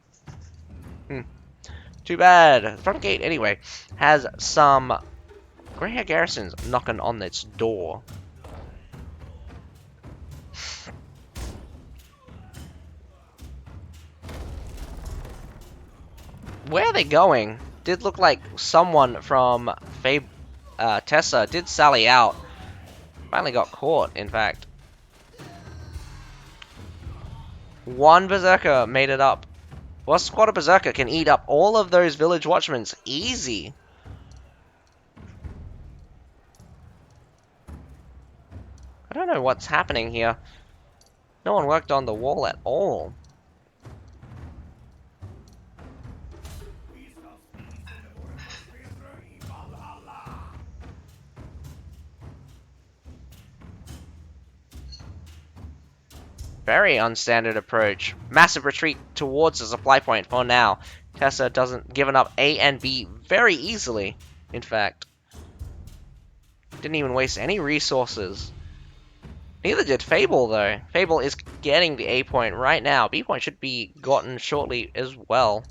Too bad. The front gate, anyway, has some grey hair garrisons knocking on its door. Where are they going? Did look like someone from Tessa did sally out. Finally got caught, in fact. One Berserker made it up. One squad of Berserker can eat up all of those village watchmen. Easy. I don't know what's happening here. No one worked on the wall at all. Very unstandard approach. Massive retreat towards the supply point for now. Tessa doesn't giving up A and B very easily, in fact. Didn't even waste any resources. Neither did Fable, though. Fable is getting the A point right now. B point should be gotten shortly as well.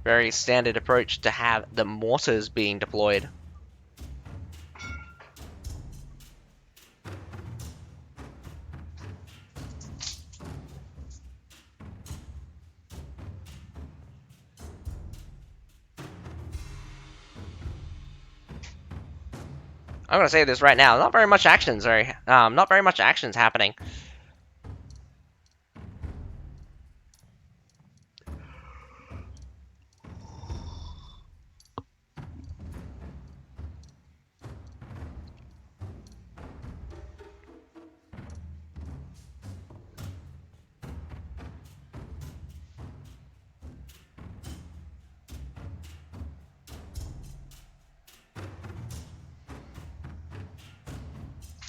Very standard approach to have the mortars being deployed. I'm gonna say this right now. Not very much actions, not very much actions happening.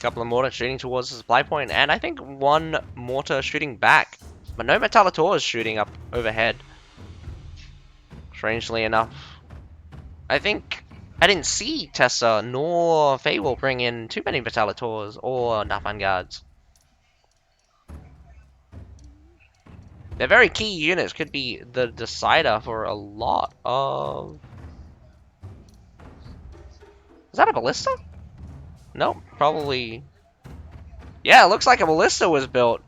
Couple of mortars shooting towards the supply point, and I think one mortar shooting back, but no Metallators shooting up overhead. Strangely enough, I think I didn't see Tessa nor Fable bring in too many Metallators or Nafan guards. They're very key units, could be the decider for a lot of... Is that a ballista? Nope, probably... Yeah, it looks like a ballista was built.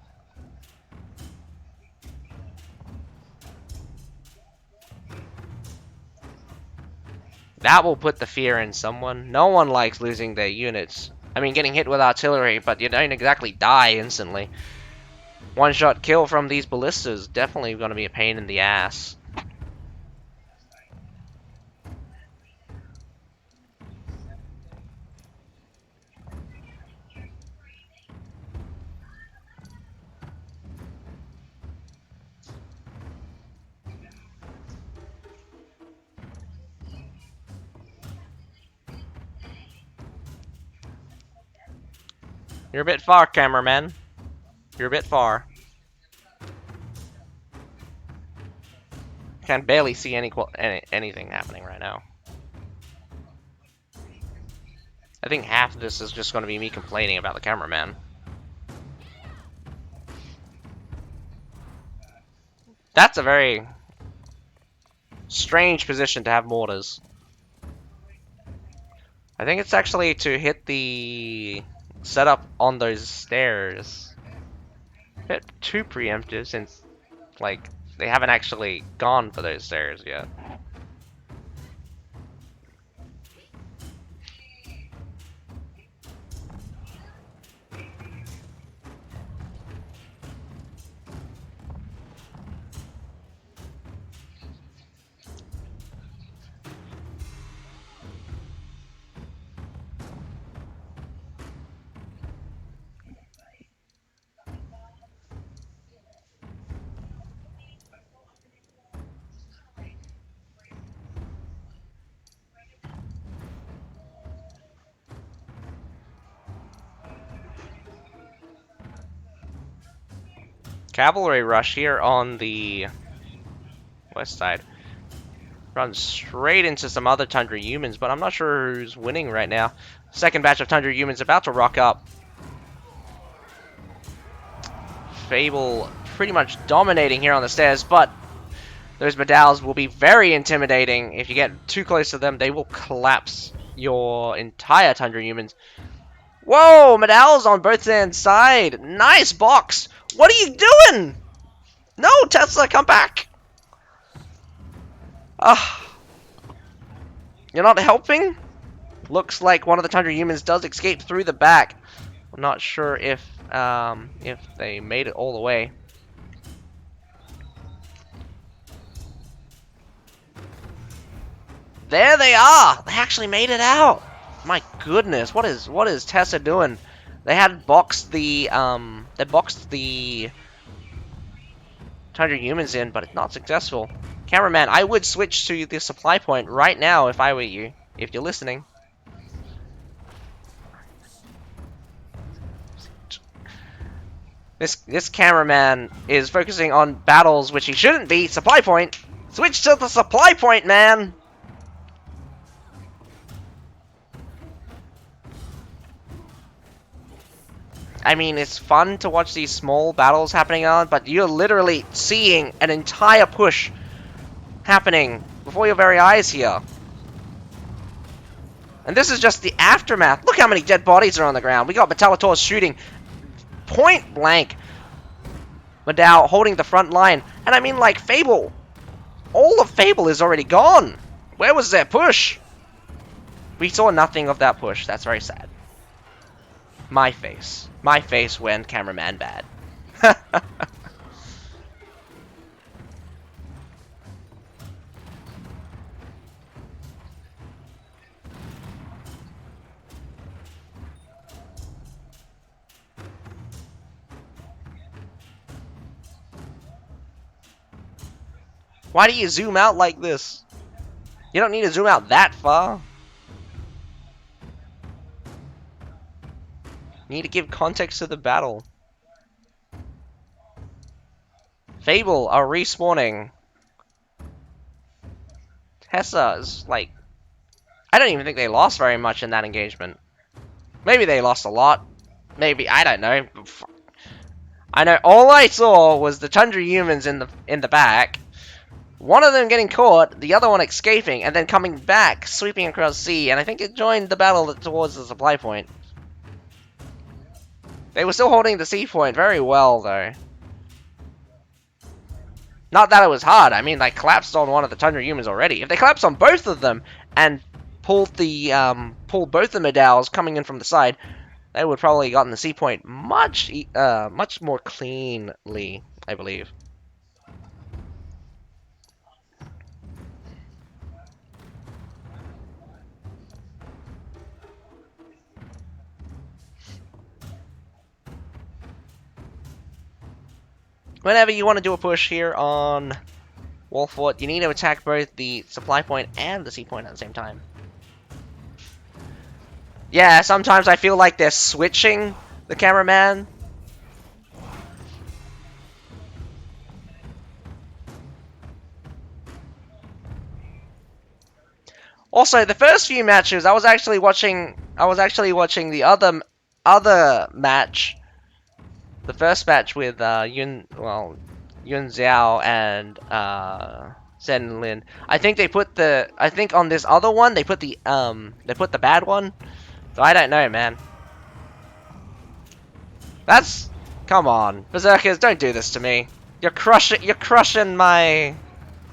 That will put the fear in someone. No one likes losing their units. I mean, getting hit with artillery, but you don't exactly die instantly. One-shot kill from these ballistas definitely going to be a pain in the ass. You're a bit far, cameraman. You're a bit far. Can barely see anything happening right now. I think half of this is just going to be me complaining about the cameraman. That's a very strange position to have mortars. I think it's actually to hit the setup on those stairs. A bit too preemptive since, like, they haven't actually gone for those stairs yet. Cavalry rush here on the west side. Runs straight into some other Tundra humans, but I'm not sure who's winning right now. Second batch of Tundra humans about to rock up. Fable pretty much dominating here on the stairs, but those Medals will be very intimidating. If you get too close to them, they will collapse your entire Tundra humans. Whoa, Medals on both ends side. Nice box. What are you doing? No, Tesla, come back. You're not helping? Looks like one of the Tundra humans does escape through the back. I'm not sure if they made it all the way. There they are! They actually made it out! My goodness, what is Tessa doing? They had boxed the Tundra humans in, but it's not successful. Cameraman, I would switch to the supply point right now if I were you, if you're listening. This cameraman is focusing on battles which he shouldn't be. Supply point! Switch to the supply point, man! I mean, it's fun to watch these small battles happening on, but you're literally seeing an entire push happening before your very eyes here. And this is just the aftermath. Look how many dead bodies are on the ground. We got Metallitor shooting point blank. Madao holding the front line. And I mean, like, Fable. All of Fable is already gone. Where was their push? We saw nothing of that push. That's very sad. My face. My face when cameraman bad. Why do you zoom out like this? You don't need to zoom out that far. You need to give context to the battle. Fable are respawning. Tessa is like... I don't even think they lost very much in that engagement. Maybe they lost a lot. Maybe, I don't know. I know all I saw was the Tundra humans in the back. One of them getting caught, the other one escaping, and then coming back, sweeping across sea, and I think it joined the battle towards the supply point. They were still holding the sea point very well, though. Not that it was hard, I mean, they collapsed on one of the Tundra humans already. If they collapsed on both of them, and pulled both the Medals coming in from the side, they would probably gotten the sea point much more cleanly, I believe. Whenever you want to do a push here on Wolfort, you need to attack both the supply point and the sea point at the same time. Yeah, sometimes I feel like they're switching the cameraman. Also, the first few matches, I was actually watching the other match. The first match with Yun Xiao and Sen Lin. I think they put the. I think on this other one they put the bad one. So I don't know, man. That's. Come on, Berserkers, don't do this to me. You're crushing. You're crushing my.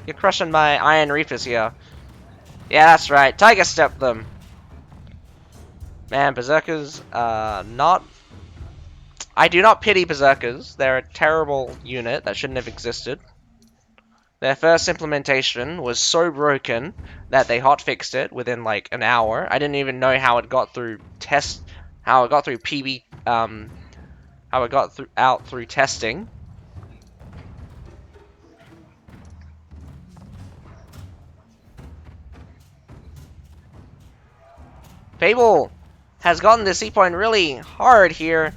You're crushing my Iron Reapers here. Yeah, that's right. Tiger step them. Man, Berserkers, not. I do not pity Berserkers. They're a terrible unit that shouldn't have existed. Their first implementation was so broken that they hotfixed it within like an hour. I didn't even know how it got through how it got through how it got out through testing. Fable has gotten the C point really hard here.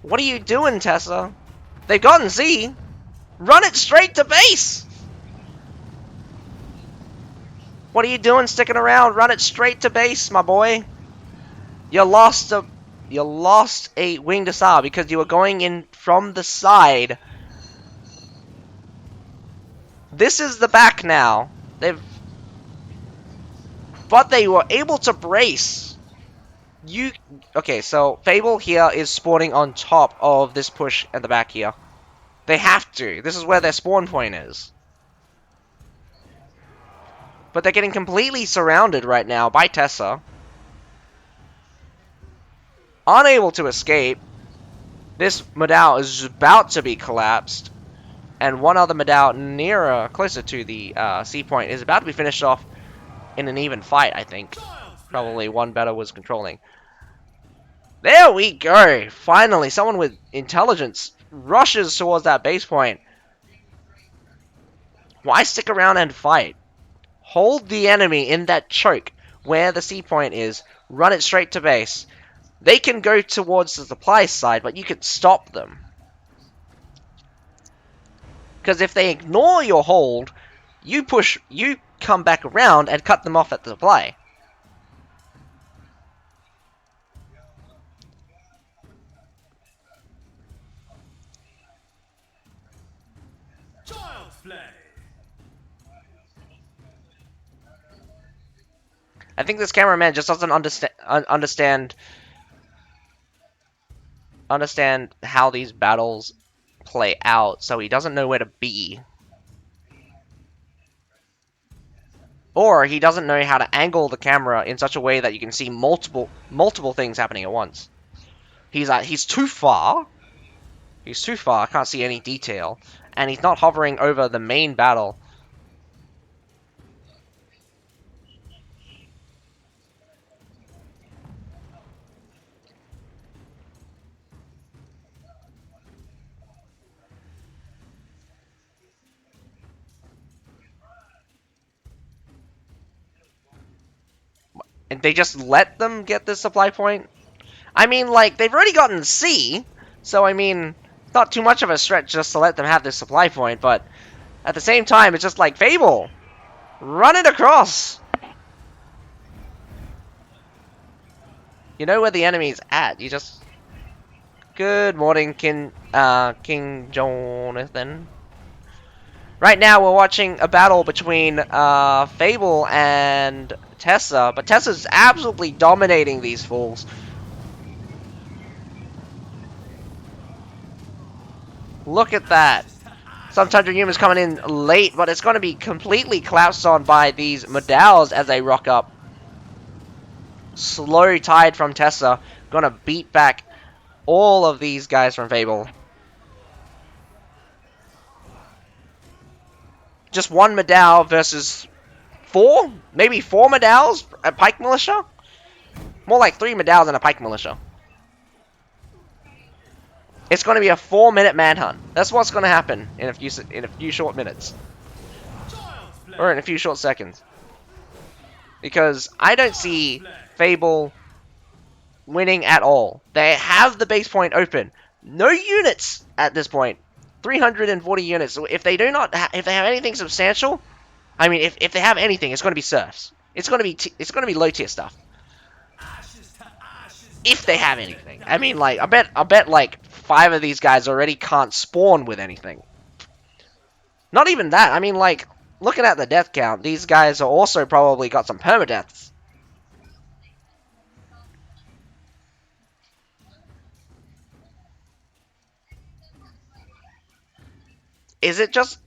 What are you doing, Tessa? They've gotten C. Run it straight to base! What are you doing sticking around? Run it straight to base, my boy. You lost a winged assassin because you were going in from the side. This is the back now. But they were able to brace. Okay, so Fable here is spawning on top of this push at the back here. They have to. This is where their spawn point is. But they're getting completely surrounded right now by Tessa. Unable to escape. This Medal is about to be collapsed. And one other Medal closer to the C point is about to be finished off in an even fight, I think. Probably one better was controlling. There we go! Finally, someone with intelligence rushes towards that base point. Why stick around and fight? Hold the enemy in that choke where the C point is. Run it straight to base. They can go towards the supply side, but you can stop them. Because if they ignore your hold, you come back around and cut them off at the supply. I think this cameraman just doesn't understand how these battles play out, so he doesn't know where to be. Or he doesn't know how to angle the camera in such a way that you can see multiple things happening at once. He's too far. He's too far, I can't see any detail. And he's not hovering over the main battle. And they just let them get this supply point? I mean, like, they've already gotten C, so I mean, not too much of a stretch just to let them have this supply point, but at the same time, it's just like, Fable, run it across! You know where the enemy's at, you just... Good morning, King Jonathan. Right now, we're watching a battle between Fable and Tessa, but Tessa's absolutely dominating these fools. Look at that. Some Tundra humans coming in late, but it's going to be completely collapsed on by these Medals as they rock up. Slow tide from Tessa. Going to beat back all of these guys from Fable. Just one Medal versus four? Maybe four Medals? A Pike Militia? More like 3 Medals and a Pike Militia. It's going to be a 4-minute manhunt. That's what's going to happen in a few short minutes. Or in a few short seconds. Because I don't see Fable winning at all. They have the base point open. No units at this point. 340 units. So if they if they have anything substantial, I mean, if they have anything, it's going to be serfs. It's going to be low tier stuff. If they have anything. I mean, like, I bet like 5 of these guys already can't spawn with anything. Not even that. I mean, like, looking at the death count, these guys are also probably got some permadeaths. Is it just...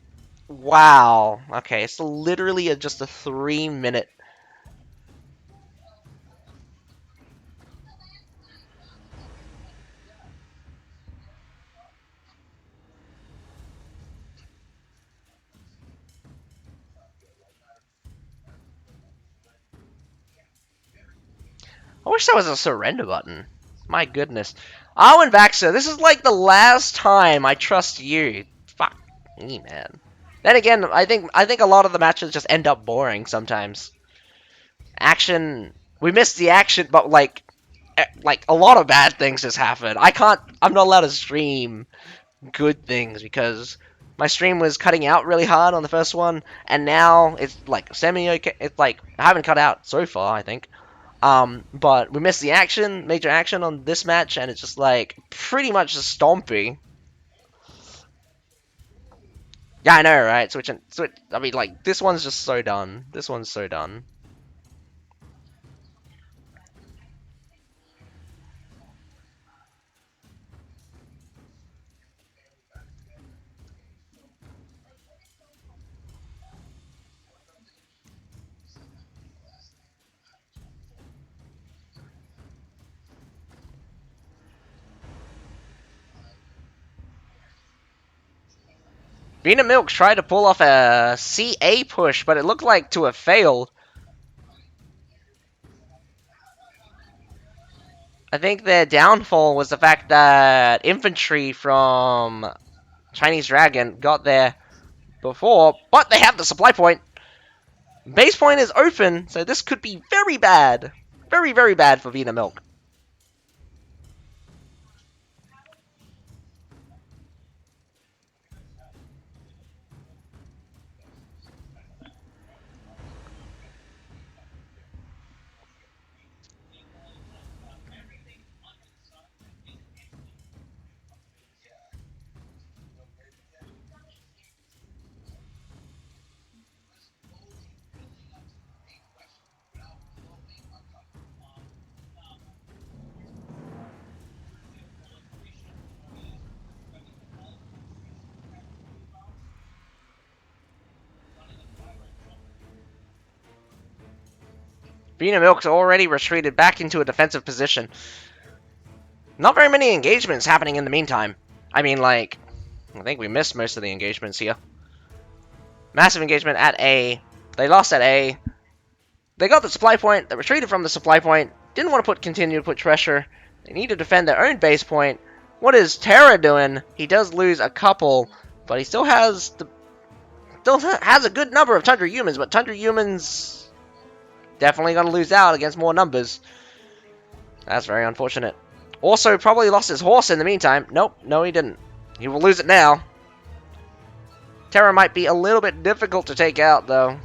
Wow. Okay, it's literally just a 3-minute... I wish there was a surrender button. My goodness. Arwen Vaxer, this is like the last time I trust you. Fuck me, man. Then again, I think a lot of the matches just end up boring sometimes. Action, we missed the action, but like a lot of bad things just happen. I'm not allowed to stream good things because my stream was cutting out really hard on the first one, and now it's like semi okay. It's like I haven't cut out so far, I think. But we missed the action, major action on this match, and it's just like pretty much just stompy. Yeah, I know, right? Switch. I mean, like this one's just so done. This one's so done. Vina Milks tried to pull off a CA push, but it looked like to have failed. I think their downfall was the fact that infantry from Chinese Dragon got there before, but they have the supply point. Base point is open, so this could be very bad. Very, very bad for Vina Milk. Vina Milk's already retreated back into a defensive position. Not very many engagements happening in the meantime. I mean, like, I think we missed most of the engagements here. Massive engagement at A. They lost at A. They got the supply point. They retreated from the supply point. Didn't want to continue to put pressure. They need to defend their own base point. What is Terra doing? He does lose a couple, but he still has a good number of Tundra humans. But Tundra humans definitely going to lose out against more numbers. That's very unfortunate. Also, probably lost his horse in the meantime. Nope, no he didn't. He will lose it now. Terra might be a little bit difficult to take out, though.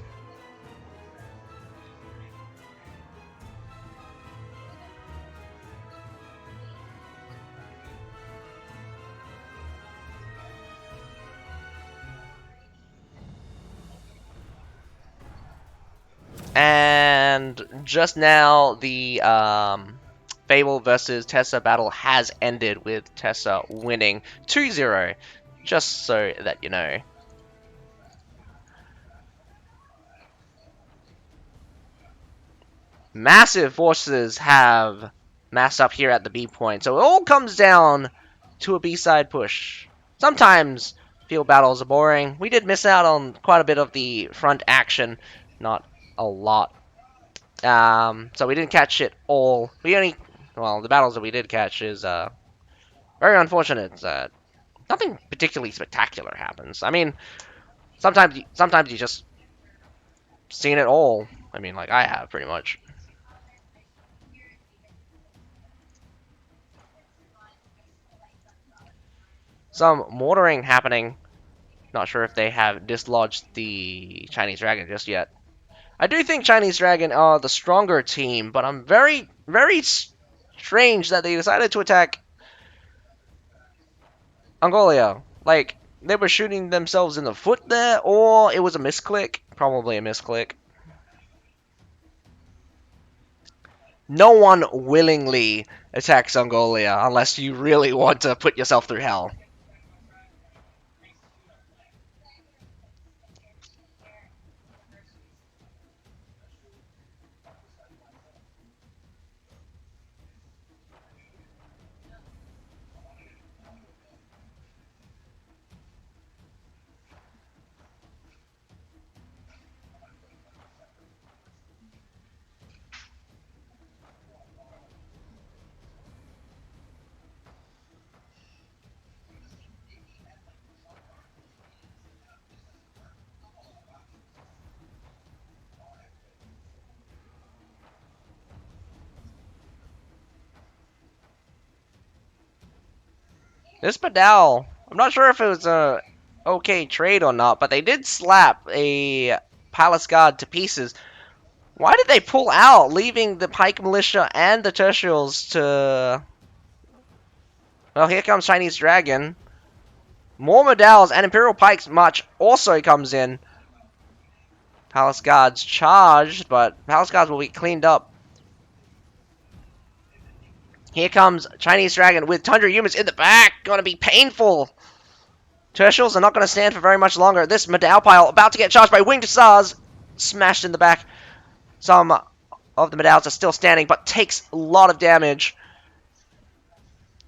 And just now, the Fable versus Tessa battle has ended with Tessa winning 2-0, just so that you know. Massive forces have massed up here at the B point, so it all comes down to a B-side push. Sometimes field battles are boring. We did miss out on quite a bit of the front action, not a lot. So we didn't catch it all. Well, the battles that we did catch is very unfortunate. Nothing particularly spectacular happens. I mean, sometimes you just seen it all. I mean, like I have pretty much. Some mortaring happening. Not sure if they have dislodged the Chinese Dragon just yet. I do think Chinese Dragon are the stronger team, but I'm very, very strange that they decided to attack Angolia. Like, they were shooting themselves in the foot there, or it was a misclick. Probably a misclick. No one willingly attacks Mongolia unless you really want to put yourself through hell. This Padal, I'm not sure if it was a okay trade or not, but they did slap a Palace Guard to pieces. Why did they pull out, leaving the Pike Militia and the Tertials to... Well, here comes Chinese Dragon. More Medals and Imperial Pikes March also comes in. Palace Guards charged, but Palace Guards will be cleaned up. Here comes Chinese Dragon with Tundra Humans in the back. Gonna be painful. Tertials are not gonna stand for very much longer. This Medal pile about to get charged by Winged Hussars. Smashed in the back. Some of the Medals are still standing, but takes a lot of damage.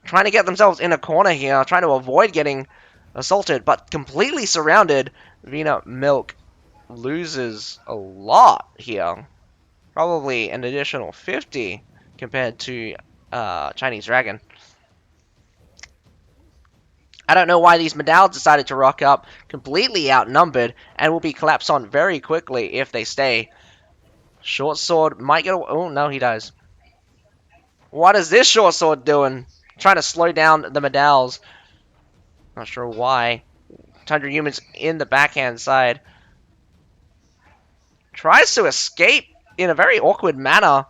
Trying to get themselves in a corner here. Trying to avoid getting assaulted, but completely surrounded. Vina Milk loses a lot here. Probably an additional 50 compared to Chinese Dragon. I don't know why these Medals decided to rock up, completely outnumbered, and will be collapsed on very quickly if they stay. Short Sword might get... Oh, no, he dies. What is this Short Sword doing? Trying to slow down the Medals. Not sure why. Tundra Humans in the backhand side. Tries to escape in a very awkward manner.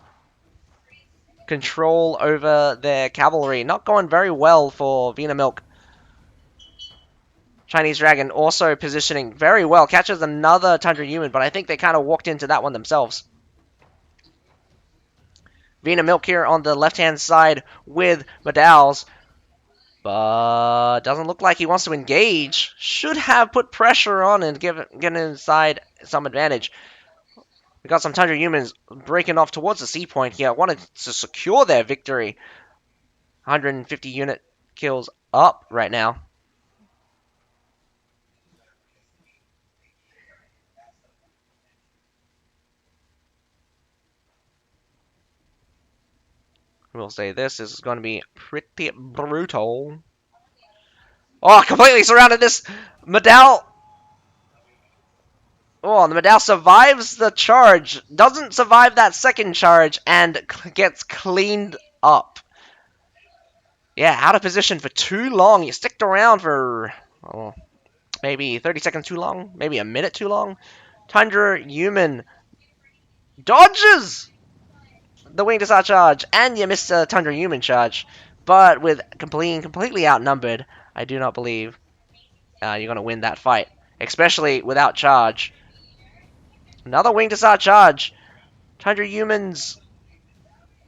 Control over their cavalry. Not going very well for Vina Milk. Chinese Dragon also positioning very well. Catches another Tundra Human, but I think they kind of walked into that one themselves. Vina Milk here on the left-hand side with Medals. But doesn't look like he wants to engage. Should have put pressure on and get inside some advantage. We got some Tundra Humans breaking off towards the sea point here. Wanted to secure their victory. 150 unit kills up right now. We'll say this is going to be pretty brutal. Oh, completely surrounded this Medal. Oh, the Medal survives the charge. Doesn't survive that second charge and gets cleaned up. Yeah, out of position for too long. You sticked around for maybe 30 seconds too long. Maybe a minute too long. Tundra Human dodges the Winged Hussar charge, and you missed a Tundra Human charge. But with completely outnumbered, I do not believe you're going to win that fight. Especially without charge. Another Winged Hussar charge. Tundra Humans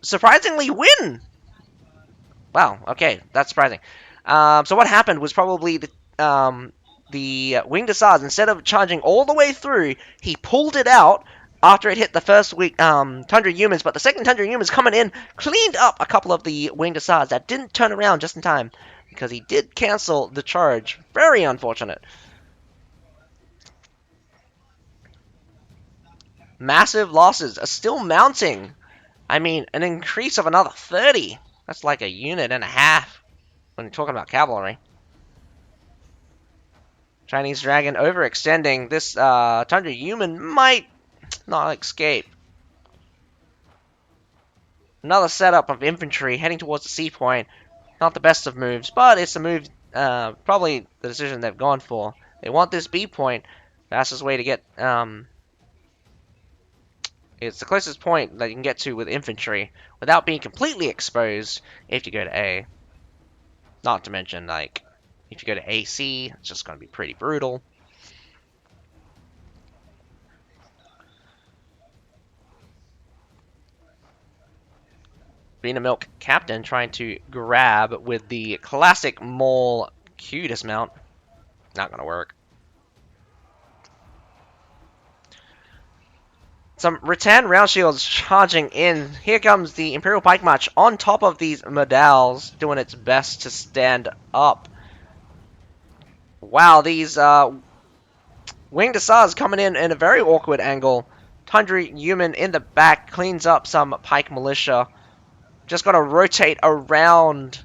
surprisingly win. Wow, okay, that's surprising. So what happened was probably the Winged Hussars, instead of charging all the way through, he pulled it out after it hit the first Tundra Humans, but the second Tundra Humans coming in cleaned up a couple of the Winged Hussars that didn't turn around just in time, because he did cancel the charge. Very unfortunate. Massive losses are still mounting. I mean, an increase of another 30. That's like a unit and a half when you're talking about cavalry. Chinese Dragon overextending. This Tundra Human might not escape. Another setup of infantry heading towards the sea point. Not the best of moves, but it's a move, probably the decision they've gone for. They want this B point. Fastest way to get, it's the closest point that you can get to with infantry without being completely exposed if you go to A. Not to mention, like, If you go to AC, it's just going to be pretty brutal. Vina Milk Captain trying to grab with the classic Mole Q dismount. Not going to work. Some Rattan Round Shields charging in. Here comes the Imperial Pike March on top of these Medals, doing its best to stand up. Wow, these Winged Hussars coming in a very awkward angle. Tundra Human in the back cleans up some Pike Militia. Just got to rotate around.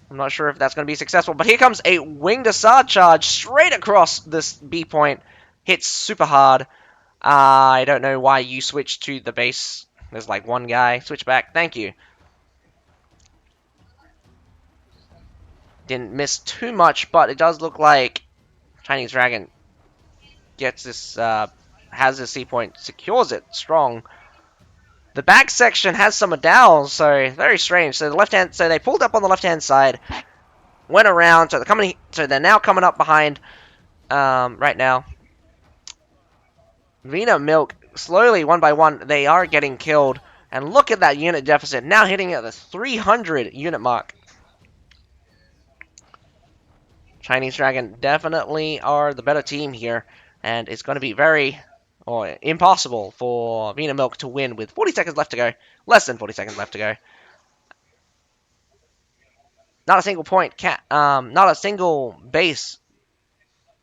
I'm not sure if that's going to be successful, but here comes a Winged Hussar charge straight across this B point. Hits super hard. I don't know why you switched to the base. There's like one guy. Switch back. Thank you. Didn't miss too much, but it does look like Chinese Dragon gets this, has this C point, secures it strong. The back section has some Adals, so very strange. So the left hand, so they pulled up on the left hand side, went around. So they're now coming up behind. Right now, Vina Milk slowly one by one they are getting killed, and look at that unit deficit now hitting at the 300 unit mark. Chinese Dragon definitely are the better team here, and it's going to be very impossible for Vina Milk to win with 40 seconds left to go. Less than 40 seconds left to go. Not a single point, not a single base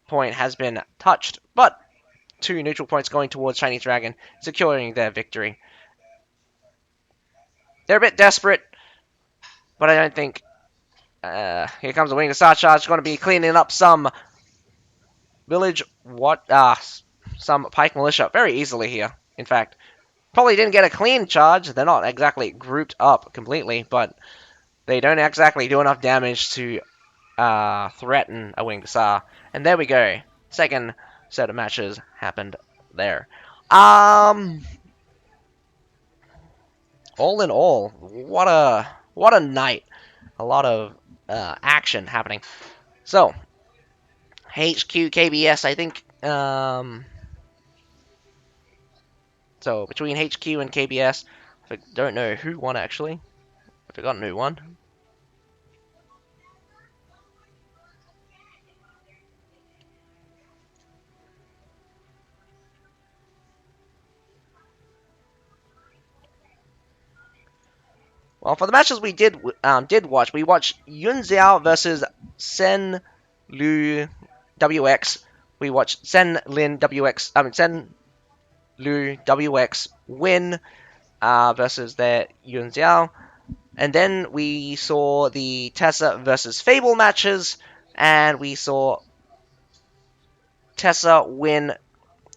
point has been touched, but 2 neutral points going towards Chinese Dragon, securing their victory. They're a bit desperate, but I don't think... here comes the Winged Hussar charge, going to be cleaning up some village... some Pike Militia very easily here, in fact. Probably didn't get a clean charge. They're not exactly grouped up completely, but they don't exactly do enough damage to threaten a Winged Hussar. And there we go. Second set of matches happened there. All in all, what a night. A lot of action happening. So, HQ KBS, I think. So between HQ and KBS, I don't know who won actually. I've forgotten who won. Well, for the matches we did watch, we watched Yun Xiao versus Sen Lu WX. We watched Sen Lin WX. Sen Lu WX win versus their Yun Xiao. And then we saw the Tessa versus Fable matches, and we saw Tessa win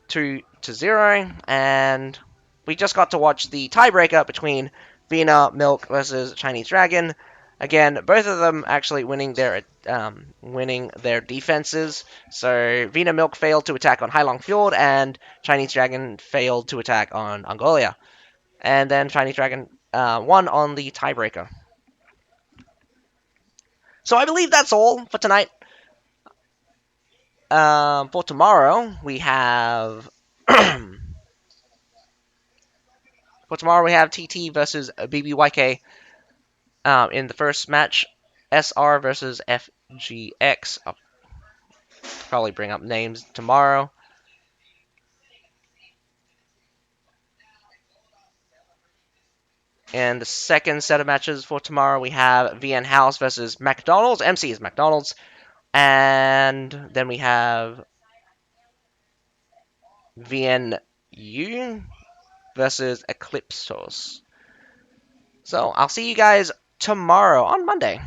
2-0, and we just got to watch the tiebreaker between Vina Milk versus Chinese Dragon. Again, both of them actually winning their defenses. So Vina Milk failed to attack on Hailong Fjord, and Chinese Dragon failed to attack on Angolia. And then Chinese Dragon won on the tiebreaker. So I believe that's all for tonight. For tomorrow, we have... For tomorrow, we have TT versus BBYK. In the first match, SR versus FGX. I'll probably bring up names tomorrow. And the second set of matches for tomorrow, we have VN House versus McDonald's. MC is McDonald's. And then we have VNU versus Eclipsos. So I'll see you guys tomorrow on Monday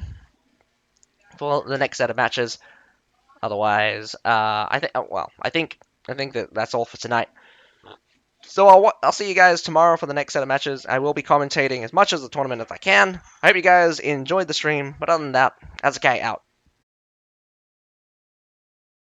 for the next set of matches. Otherwise, I think that that's all for tonight. So I'll see you guys tomorrow for the next set of matches. I will be commentating as much as the tournament as I can. I hope you guys enjoyed the stream, but other than that, Azukai out.